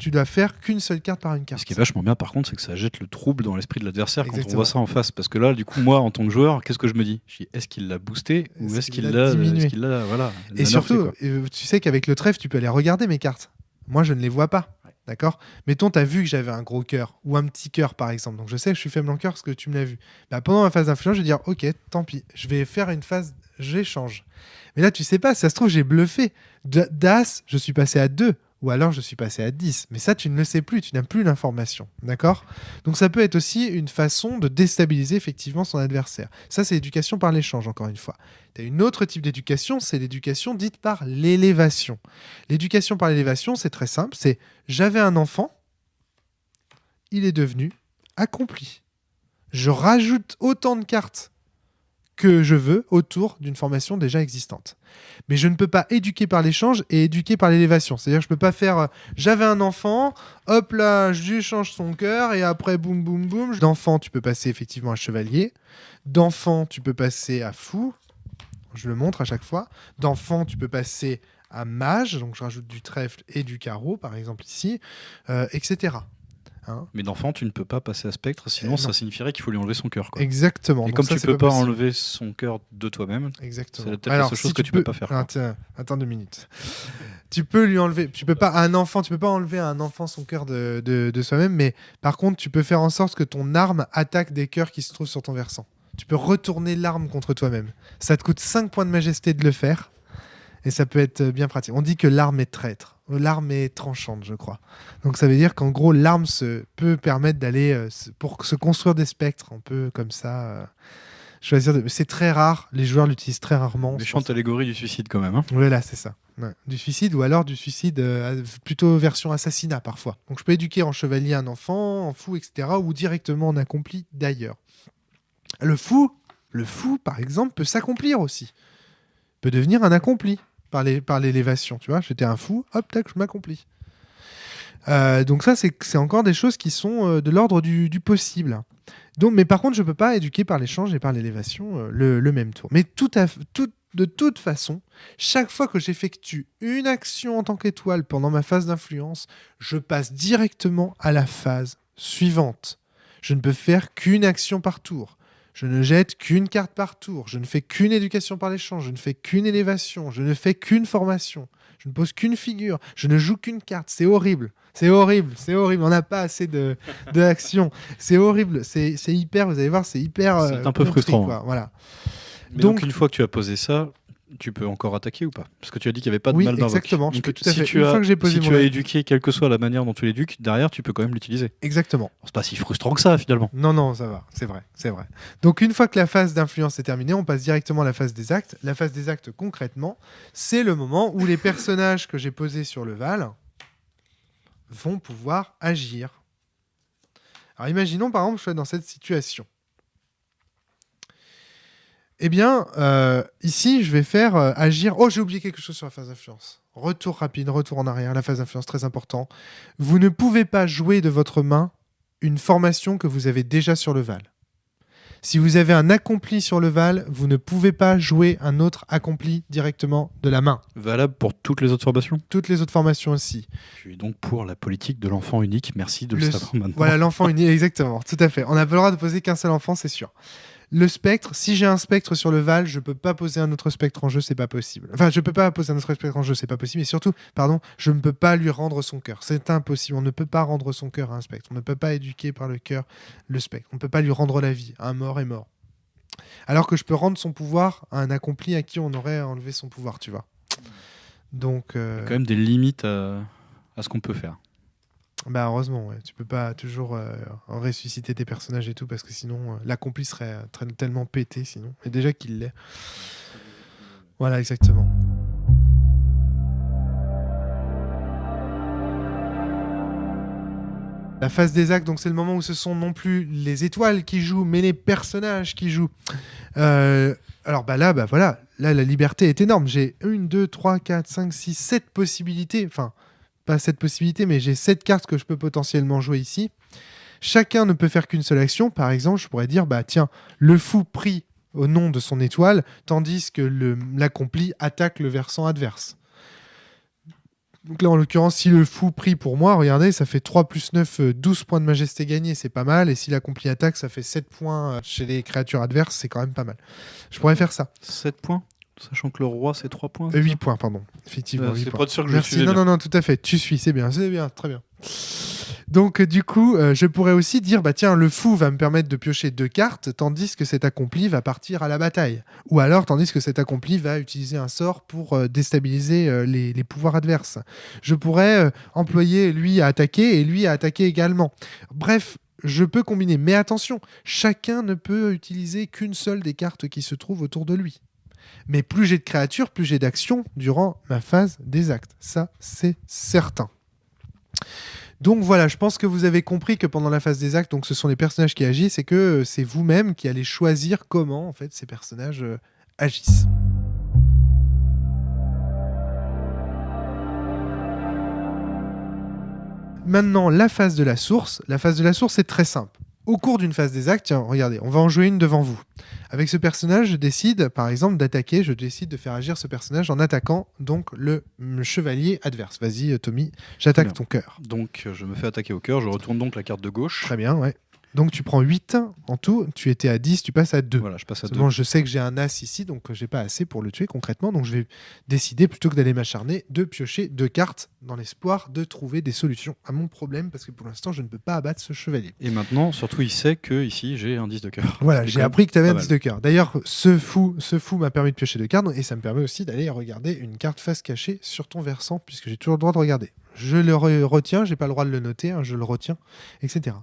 dois faire qu'une seule carte par une carte. Ce qui est vachement bien, par contre, c'est que ça jette le trouble dans l'esprit de l'adversaire quand on voit ça en face. Parce que là, du coup, moi, en tant que joueur, qu'est-ce que je me dis ? Est-ce qu'il l'a boosté ou est-ce qu'il l'a diminué ? Voilà, et surtout, tu sais qu'avec le trèfle, tu peux aller regarder mes cartes. Moi, je ne les vois pas. D'accord ? Mettons, tu as vu que j'avais un gros cœur ou un petit cœur, par exemple. Donc, je sais que je suis faible en cœur parce que tu me l'as vu. Pendant ma phase d'influence, je vais dire, ok, tant pis, je vais faire une phase, j'échange. Mais là, tu sais pas, si ça se trouve, j'ai bluffé. D'As, je suis passé à 2. Ou alors je suis passé à 10. Mais ça, tu ne le sais plus, tu n'as plus l'information. D'accord ? Donc ça peut être aussi une façon de déstabiliser effectivement son adversaire. Ça, c'est l'éducation par l'échange, encore une fois. Tu as une autre type d'éducation, c'est l'éducation dite par l'élévation. L'éducation par l'élévation, c'est très simple. C'est j'avais un enfant, il est devenu accompli. Je rajoute autant de cartes que je veux autour d'une formation déjà existante. Mais je ne peux pas éduquer par l'échange et éduquer par l'élévation. C'est-à-dire que je ne peux pas faire j'avais un enfant, hop là, je change son cœur et après boum boum boum. D'enfant, tu peux passer effectivement à chevalier. D'enfant, tu peux passer à fou. Je le montre à chaque fois. D'enfant, tu peux passer à mage. Donc je rajoute du trèfle et du carreau, par exemple ici, etc. Mais d'enfant, tu ne peux pas passer à spectre, sinon ça signifierait qu'il faut lui enlever son cœur. Exactement. Et comme tu ne peux pas enlever son cœur de toi-même, c'est peut-être la seule chose que tu peux pas faire. Attends 2 minutes. Tu peux lui enlever. Tu peux pas enlever à un enfant son cœur de soi-même, mais par contre, tu peux faire en sorte que ton arme attaque des cœurs qui se trouvent sur ton versant. Tu peux retourner l'arme contre toi-même. Ça te coûte 5 points de majesté de le faire, et ça peut être bien pratique. On dit que l'arme est traître. L'arme est tranchante, je crois. Donc ça veut dire qu'en gros, l'arme peut permettre d'aller, pour se construire des spectres, un peu comme ça, choisir. C'est très rare, les joueurs l'utilisent très rarement. Méchante allégorie du suicide quand même. Hein. Voilà, c'est ça. Ouais. Du suicide ou alors du suicide plutôt version assassinat parfois. Donc je peux éduquer en chevalier un enfant, en fou, etc. ou directement en accompli d'ailleurs. Le fou, par exemple, peut s'accomplir aussi. Peut devenir un accompli. Par l'élévation, tu vois, j'étais un fou, hop, tac, je m'accomplis. Donc ça, c'est encore des choses qui sont de l'ordre du possible. Donc, mais par contre, je ne peux pas éduquer par l'échange et par l'élévation le même tour. Mais de toute façon, chaque fois que j'effectue une action en tant qu'étoile pendant ma phase d'influence, je passe directement à la phase suivante. Je ne peux faire qu'une action par tour. Je ne jette qu'une carte par tour. Je ne fais qu'une éducation par l'échange. Je ne fais qu'une élévation. Je ne fais qu'une formation. Je ne pose qu'une figure. Je ne joue qu'une carte. C'est horrible. C'est horrible. On n'a pas assez d'actions. C'est horrible. C'est hyper, vous allez voir, c'est hyper... c'est un peu frustrant. Quoi. Voilà. Donc, une fois que tu as posé ça, tu peux encore attaquer ou pas ? Parce que tu as dit qu'il n'y avait pas de mal d'invoque. Exactement. Donc, tout à fait. Si tu as éduqué, quelle que soit la manière dont tu l'éduques, derrière, tu peux quand même l'utiliser. Exactement. C'est pas si frustrant que ça, finalement. Non, ça va. C'est vrai. Donc, une fois que la phase d'influence est terminée, on passe directement à la phase des actes. La phase des actes, concrètement, c'est le moment où les personnages que j'ai posés sur le Val vont pouvoir agir. Alors, imaginons, par exemple, que je sois dans cette situation. Eh bien, ici, je vais faire agir... Oh, j'ai oublié quelque chose sur la phase d'influence. Retour rapide, retour en arrière. La phase d'influence, très important. Vous ne pouvez pas jouer de votre main une formation que vous avez déjà sur le Val. Si vous avez un accompli sur le Val, vous ne pouvez pas jouer un autre accompli directement de la main. Valable pour toutes les autres formations ? Toutes les autres formations aussi. Je suis donc pour la politique de l'enfant unique. Merci de le savoir maintenant. Voilà, l'enfant unique, exactement. Tout à fait. On n'a pas le droit de poser qu'un seul enfant, c'est sûr. Le spectre, si j'ai un spectre sur le Val, je peux pas poser un autre spectre en jeu, c'est pas possible. Enfin, je peux pas poser un autre spectre en jeu, c'est pas possible. Et surtout, je ne peux pas lui rendre son cœur. C'est impossible. On ne peut pas rendre son cœur à un spectre. On ne peut pas éduquer par le cœur le spectre. On ne peut pas lui rendre la vie. Un mort est mort. Alors que je peux rendre son pouvoir à un accompli à qui on aurait enlevé son pouvoir, tu vois. Donc, il y a quand même des limites à ce qu'on peut faire. Bah heureusement, ouais. Tu peux pas toujours ressusciter tes personnages et tout, parce que sinon l'accompli serait tellement pété sinon. Et déjà qu'il l'est. Voilà, exactement. La phase des actes, donc c'est le moment où ce sont non plus les étoiles qui jouent, mais les personnages qui jouent. Alors voilà, là la liberté est énorme. J'ai 1, 2, 3, 4, 5, 6, 7 possibilités. Enfin, pas 7 possibilités, mais j'ai 7 cartes que je peux potentiellement jouer ici. Chacun ne peut faire qu'une seule action. Par exemple, je pourrais dire, tiens, le fou prie au nom de son étoile, tandis que l'accompli attaque le versant adverse. Donc là, en l'occurrence, si le fou prie pour moi, regardez, ça fait 3 plus 9, 12 points de majesté gagnés, c'est pas mal. Et s'il accomplit attaque, ça fait 7 points chez les créatures adverses, c'est quand même pas mal. Je pourrais faire ça. 7 points, sachant que le roi, c'est 3 points. 8 points, pardon. Effectivement. C'est pas sûr que Merci. je suis. Non, tout à fait. Tu suis, c'est bien, très bien. Donc, du coup, je pourrais aussi dire, bah tiens, le fou va me permettre de piocher 2 cartes, tandis que cet accompli va partir à la bataille. Ou alors, tandis que cet accompli va utiliser un sort pour déstabiliser les pouvoirs adverses. Je pourrais employer lui à attaquer et lui à attaquer également. Bref, je peux combiner. Mais attention, chacun ne peut utiliser qu'une seule des cartes qui se trouvent autour de lui. Mais plus j'ai de créatures, plus j'ai d'actions durant ma phase des actes. Ça, c'est certain. Donc voilà, je pense que vous avez compris que pendant la phase des actes, donc ce sont les personnages qui agissent et que c'est vous-même qui allez choisir comment en fait ces personnages agissent. Maintenant, la phase de la source. La phase de la source est très simple. Au cours d'une phase des actes, tiens, regardez, on va en jouer une devant vous. Avec ce personnage, je décide, par exemple, d'attaquer. Je décide de faire agir ce personnage en attaquant donc le chevalier adverse. Vas-y, Tommy, j'attaque ton cœur. Donc, je me fais attaquer au cœur. Je retourne donc la carte de gauche. Très bien, ouais. Donc, tu prends 8 en tout. Tu étais à 10, tu passes à 2. Voilà, je passe à 2. Bon, je sais que j'ai un as ici, donc j'ai pas assez pour le tuer concrètement. Donc, je vais décider, plutôt que d'aller m'acharner, de piocher 2 cartes dans l'espoir de trouver des solutions à mon problème, parce que pour l'instant, je ne peux pas abattre ce chevalier. Et maintenant, surtout, il sait que ici j'ai un 10 de cœur. Voilà, j'ai appris que tu avais un 10 de cœur. D'ailleurs, ce fou m'a permis de piocher 2 cartes, et ça me permet aussi d'aller regarder une carte face cachée sur ton versant, puisque j'ai toujours le droit de regarder. Je le retiens, j'ai pas le droit de le noter, hein, je le retiens, etc.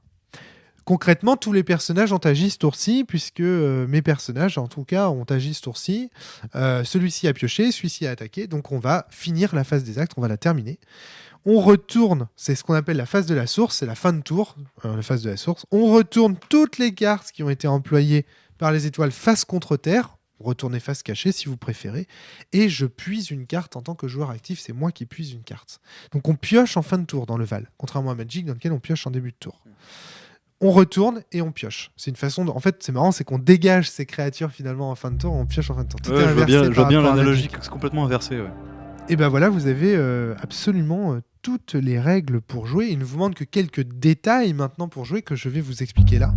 Concrètement, tous les personnages ont agi ce tour-ci, puisque mes personnages, en tout cas, ont agi ce tour-ci. Celui-ci a pioché, celui-ci a attaqué. Donc, on va finir la phase des actes, on va la terminer. On retourne, c'est ce qu'on appelle la phase de la source, c'est la fin de tour, la phase de la source. On retourne toutes les cartes qui ont été employées par les étoiles face contre terre. Retournez face cachée si vous préférez. Et je puise une carte en tant que joueur actif, c'est moi qui puise une carte. Donc, on pioche en fin de tour dans le Val, contrairement à Magic, dans lequel on pioche en début de tour. On retourne et on pioche. C'est une façon de... En fait, c'est marrant, c'est qu'on dégage ces créatures finalement en fin de tour, on pioche en fin de tour. Ouais, je vois bien l'analogie, c'est complètement inversé. Ouais. Et ben voilà, vous avez absolument toutes les règles pour jouer. Il ne vous manque que quelques détails maintenant pour jouer que je vais vous expliquer là.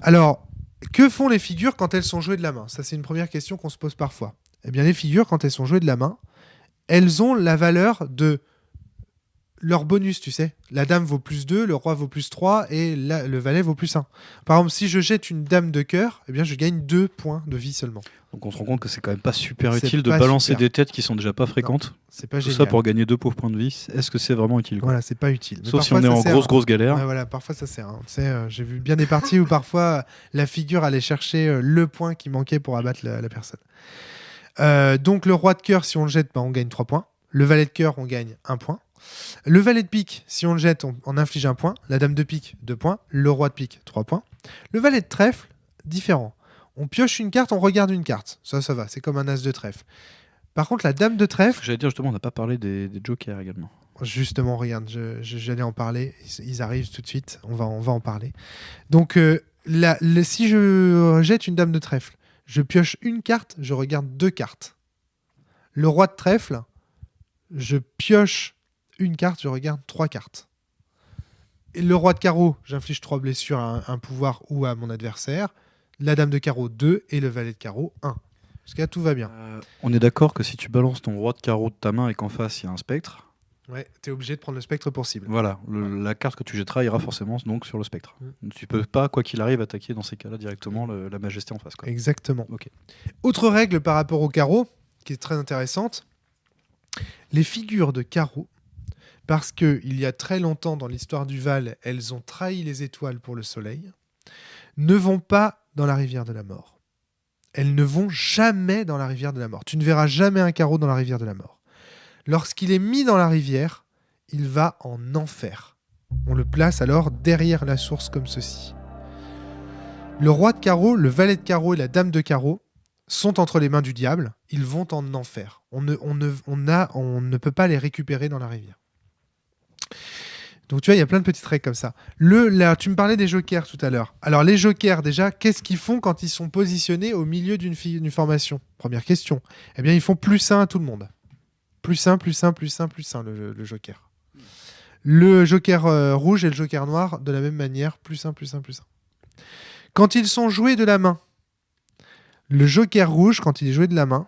Alors, que font les figures quand elles sont jouées de la main ? Ça, c'est une première question qu'on se pose parfois. Eh bien, les figures, quand elles sont jouées de la main, elles ont la valeur de leur bonus, tu sais. La dame vaut plus 2, le roi vaut plus 3 et le valet vaut plus 1. Par exemple, si je jette une dame de cœur, eh bien, je gagne 2 points de vie seulement. Donc on se rend compte que c'est quand même pas super utile de balancer des têtes qui sont déjà pas fréquentes. Non, c'est pas génial. Tout ça pour gagner 2 pauvres points de vie, est-ce que c'est vraiment utile, quoi ? Voilà, c'est pas utile. Sauf si on est en grosse galère. Ouais, voilà, parfois ça sert. Hein. J'ai vu bien des parties où parfois la figure allait chercher le point qui manquait pour abattre la personne. Donc le roi de cœur, si on le jette, on gagne 3 points. Le valet de cœur, on gagne 1 point. Le valet de pique, si on le jette, on inflige 1 point. La dame de pique, 2 points. Le roi de pique, 3 points. Le valet de trèfle, différent. On pioche une carte, on regarde une carte. Ça va, c'est comme un as de trèfle. Par contre, la dame de trèfle... J'allais dire justement, on n'a pas parlé des jokers également. Justement, regarde, j'allais en parler. Ils arrivent tout de suite, on va en parler. Donc, si je jette une dame de trèfle, je pioche une carte, je regarde 2 cartes. Le roi de trèfle, je pioche une carte, je regarde 3 cartes. Et le roi de carreau, j'inflige 3 blessures à un pouvoir ou à mon adversaire. La dame de carreau, 2. Et le valet de carreau, 1. Jusqu'à là, tout va bien. On est d'accord que si tu balances ton roi de carreau de ta main et qu'en face, il y a un spectre... Ouais, t'es obligé de prendre le spectre pour cible. Voilà, la carte que tu jetteras ira forcément donc sur le spectre. Tu peux pas, quoi qu'il arrive, attaquer dans ces cas-là directement la majesté en face, quoi. Exactement. Okay. Autre règle par rapport au carreau, qui est très intéressante, les figures de carreau, parce qu'il y a très longtemps dans l'histoire du Val, elles ont trahi les étoiles pour le soleil, ne vont pas dans la rivière de la mort. Elles ne vont jamais dans la rivière de la mort. Tu ne verras jamais un carreau dans la rivière de la mort. Lorsqu'il est mis dans la rivière, il va en enfer. On le place alors derrière la source comme ceci. Le roi de carreau, le valet de carreau et la dame de carreau sont entre les mains du diable. Ils vont en enfer. On ne peut pas les récupérer dans la rivière. Donc tu vois, il y a plein de petites règles comme ça. Là, tu me parlais des jokers tout à l'heure. Alors les jokers, déjà, qu'est-ce qu'ils font quand ils sont positionnés au milieu d'une formation? Première question. Eh bien, ils font +1 à tout le monde. +1, +1, +1, +1, le joker. Le joker rouge et le joker noir, de la même manière, +1, +1, +1. Quand ils sont joués de la main, le joker rouge, quand il est joué de la main,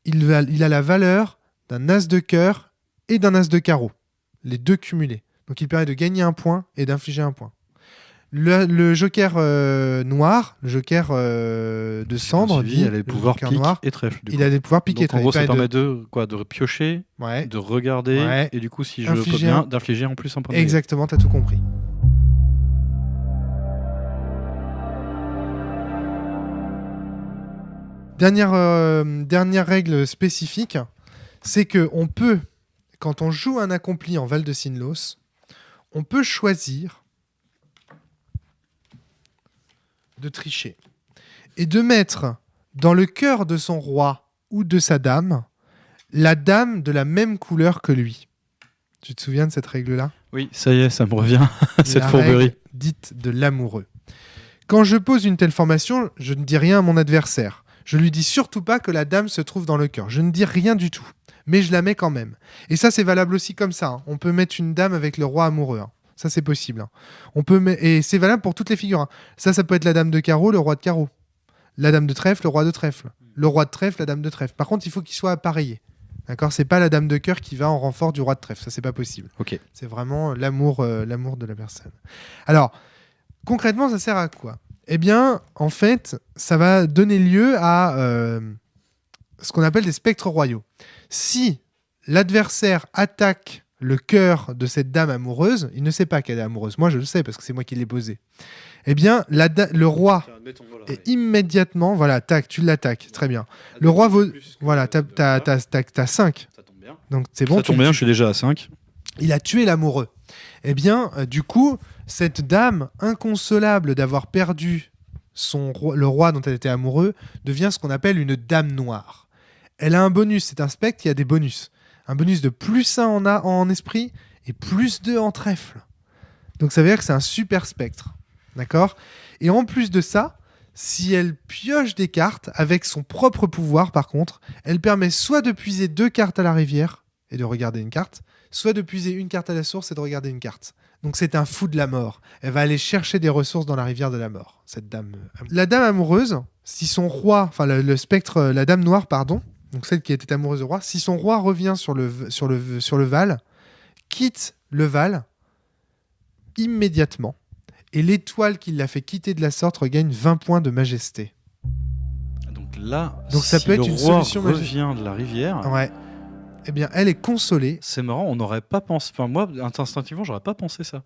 il a la valeur d'un as de cœur et d'un as de carreau. Les deux cumulés. Donc il permet de gagner un point et d'infliger un point. Le joker noir, le joker de cendre, il a les pouvoirs pique et trèfle. Il a des pouvoirs pique et trèfle. En gros, ça permet de piocher, de regarder, et du coup, si je peux bien, d'infliger en plus un point. Exactement, t'as tout compris. Dernière règle spécifique, c'est que on peut, quand on joue un accompli en Val de Sinlos, on peut choisir de tricher et de mettre dans le cœur de son roi ou de sa dame la dame de la même couleur que lui. Tu te souviens de cette règle-là ? Oui, ça y est, ça me revient, cette fourberie. Règle dite de l'amoureux. Quand je pose une telle formation, je ne dis rien à mon adversaire. Je lui dis surtout pas que la dame se trouve dans le cœur. Je ne dis rien du tout, mais je la mets quand même. Et ça, c'est valable aussi comme ça. On peut mettre une dame avec le roi amoureux. Ça, c'est possible. Et c'est valable pour toutes les figures. Ça peut être la dame de carreau, le roi de carreau. La dame de trèfle, le roi de trèfle. Le roi de trèfle, la dame de trèfle. Par contre, il faut qu'il soit appareillé. D'accord ? C'est pas la dame de cœur qui va en renfort du roi de trèfle. Ça, c'est pas possible. Okay. C'est vraiment l'amour de la personne. Alors, concrètement, ça sert à quoi ? Eh bien, en fait, ça va donner lieu à ce qu'on appelle des spectres royaux. Si l'adversaire attaque le cœur de cette dame amoureuse, il ne sait pas qu'elle est amoureuse. Moi, je le sais parce que c'est moi qui l'ai posé. Eh bien, le roi est immédiatement... Voilà, tac, tu l'attaques. Très bien. Le roi vaut... Voilà, t'as 5. Ça tombe bien. Donc, c'est bon. Ça tombe bien, je suis déjà à 5. Il a tué l'amoureux. Eh bien, du coup, cette dame inconsolable d'avoir perdu le roi dont elle était amoureuse devient ce qu'on appelle une dame noire. Elle a un bonus, c'est un spectre, il y a des bonus. Un bonus de +1 en esprit et +2 en trèfle. Donc ça veut dire que c'est un super spectre. D'accord ? Et en plus de ça, si elle pioche des cartes avec son propre pouvoir, par contre, elle permet soit de puiser 2 cartes à la rivière et de regarder une carte, soit de puiser une carte à la source et de regarder une carte. Donc c'est un fou de la mort. Elle va aller chercher des ressources dans la rivière de la mort, cette dame. La dame amoureuse, si son roi, enfin le spectre, la dame noire, pardon, donc celle qui était amoureuse du roi, si son roi revient sur le Val, quitte le Val immédiatement, et l'étoile qui l'a fait quitter de la sorte regagne 20 points de majesté. Donc ça peut être une solution. Le roi revient de la rivière. Ouais. Eh bien, elle est consolée. C'est marrant, on n'aurait pas pensé... Enfin, moi, instinctivement, j'aurais pas pensé ça.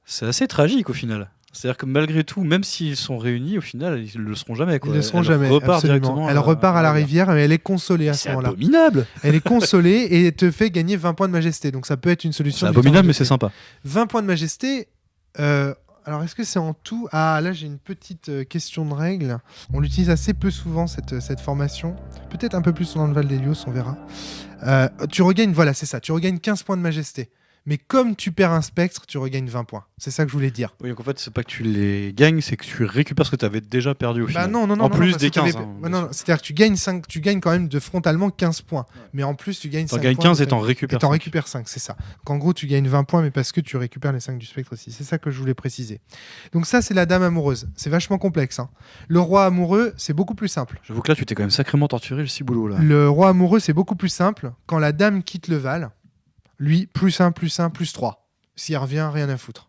C'est assez tragique, au final. C'est-à-dire que malgré tout, même s'ils sont réunis, au final, ils ne le seront jamais. Quoi. Ils ne le seront jamais, absolument. Elle repart à la rivière, mais elle est consolée à ce moment-là. C'est abominable. Elle est consolée et te fait gagner 20 points de majesté. Donc ça peut être une solution. C'est abominable, mais c'est sympa. 20 points de majesté... alors, est-ce que c'est en tout ? Ah, là, j'ai une petite question de règle. On l'utilise assez peu souvent, cette formation. Peut-être un peu plus dans le Val d'Hélios, on verra. Tu regagnes, voilà, c'est ça. Tu regagnes 15 points de majesté. Mais comme tu perds un spectre, tu regagnes 20 points. C'est ça que je voulais dire. Oui, donc en fait, c'est pas que tu les gagnes, c'est que tu récupères ce que tu avais déjà perdu au final. Non, en plus des 15. C'est-à-dire que tu gagnes 5, tu gagnes quand même frontalement 15 points. Ouais. Mais en plus, tu gagnes 5 points. Tu gagnes 15 et t'en récupères 5. T'en récupères 5, c'est ça. Donc en gros, tu gagnes 20 points, mais parce que tu récupères les 5 du spectre aussi. C'est ça que je voulais préciser. Donc ça, c'est la dame amoureuse. C'est vachement complexe. Hein. Le roi amoureux, c'est beaucoup plus simple. J'avoue que là, tu t'es quand même sacrément torturé le ciboulot. Là. Le roi amoureux, c'est beaucoup plus simple. Quand la dame quitte le Val, lui, +1, +1, +3. S'il revient, rien à foutre.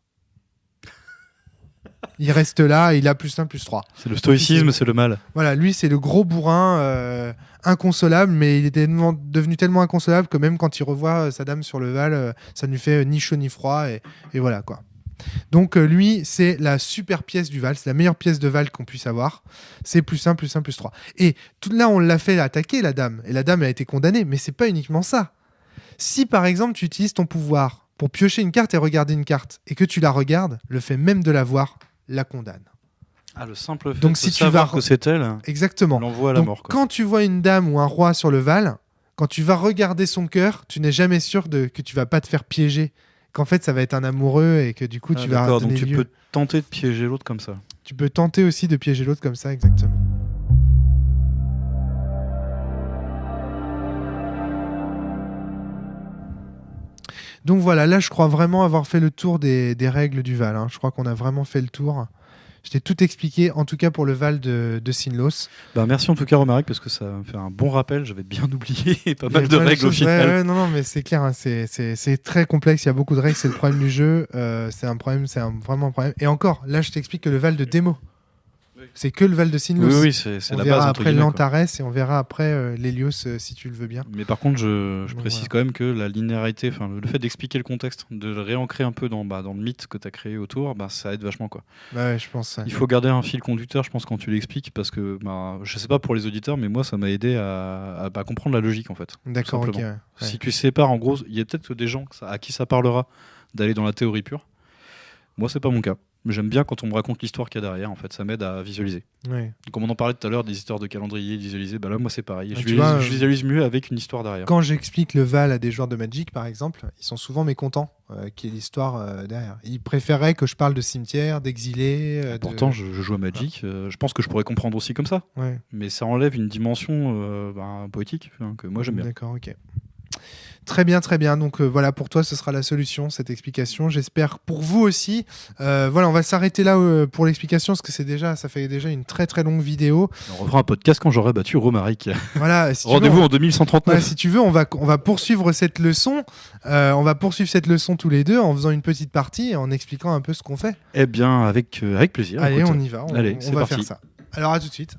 Il reste là, il a +1, +3. C'est le stoïcisme, c'est le mal. Voilà, lui, c'est le gros bourrin inconsolable, mais il est devenu tellement inconsolable que même quand il revoit sa dame sur le Val, ça ne lui fait ni chaud ni froid, et voilà quoi. Donc lui, c'est la super pièce du Val, c'est la meilleure pièce de Val qu'on puisse avoir. C'est +1, +1, +3. Et tout là, on l'a fait attaquer la dame, et la dame a été condamnée, mais c'est pas uniquement ça. Si par exemple, tu utilises ton pouvoir pour piocher une carte et regarder une carte, et que tu la regardes, le fait même de la voir la condamne. Ah, le simple fait donc, de savoir que c'est elle, exactement. L'envoie à la mort. Quoi. Quand tu vois une dame ou un roi sur le Val, quand tu vas regarder son cœur, tu n'es jamais sûr que tu vas pas te faire piéger qu'en fait ça va être un amoureux et que du coup tu vas donner donc tu peux tenter de piéger l'autre comme ça. Tu peux tenter aussi de piéger l'autre comme ça, exactement. Donc voilà, là je crois vraiment avoir fait le tour des règles du Val. Je crois qu'on a vraiment fait le tour. Je t'ai tout expliqué, en tout cas pour le Val de Sinlos. Merci en tout cas Romaric, parce que ça me fait un bon rappel. J'avais bien oublié pas mal de règles au final. Non, mais c'est clair, c'est très complexe. Il y a beaucoup de règles, c'est le problème du jeu. C'est un problème, vraiment un problème. Et encore, là je t'explique que le Val de démo. C'est que le Val de Sinlos. Oui, c'est la base. On verra après l'Antares et on verra après l'Hélios si tu le veux bien. Mais par contre, je précise quand même que la linéarité, le fait d'expliquer le contexte, de le réancrer un peu dans le mythe que tu as créé autour, ça aide vachement. Quoi. Ouais, je pense. Il faut garder un fil conducteur, je pense, quand tu l'expliques, parce que je sais pas pour les auditeurs, mais moi, ça m'a aidé à comprendre la logique en fait. D'accord, ok. Ouais. Si tu sépares, en gros, il y a peut-être des gens à qui ça parlera d'aller dans la théorie pure. Moi, c'est pas mon cas. Mais j'aime bien quand on me raconte l'histoire qu'il y a derrière, en fait, ça m'aide à visualiser. Ouais. Comme on en parlait tout à l'heure des histoires de calendrier, visualiser, là moi c'est pareil. Je visualise mieux avec une histoire derrière. Quand j'explique le Val à des joueurs de Magic, par exemple, ils sont souvent mécontents qu'il y ait l'histoire derrière. Ils préféraient que je parle de cimetière, d'exilés. Pourtant, je joue à Magic, je pense que je pourrais comprendre aussi comme ça. Ouais. Mais ça enlève une dimension poétique que moi j'aime bien. D'accord, ok. Très bien, très bien. Donc voilà, pour toi, ce sera la solution, cette explication. J'espère pour vous aussi. Voilà, on va s'arrêter là pour l'explication, parce que ça fait déjà une très très longue vidéo. On refera un podcast quand j'aurai battu Romaric. Voilà. Si rendez-vous en 2139. Voilà, si tu veux, on va poursuivre cette leçon. On va poursuivre cette leçon tous les deux en faisant une petite partie et en expliquant un peu ce qu'on fait. Eh bien, avec plaisir. Allez, écoute. On y va. On va faire ça. Alors à tout de suite.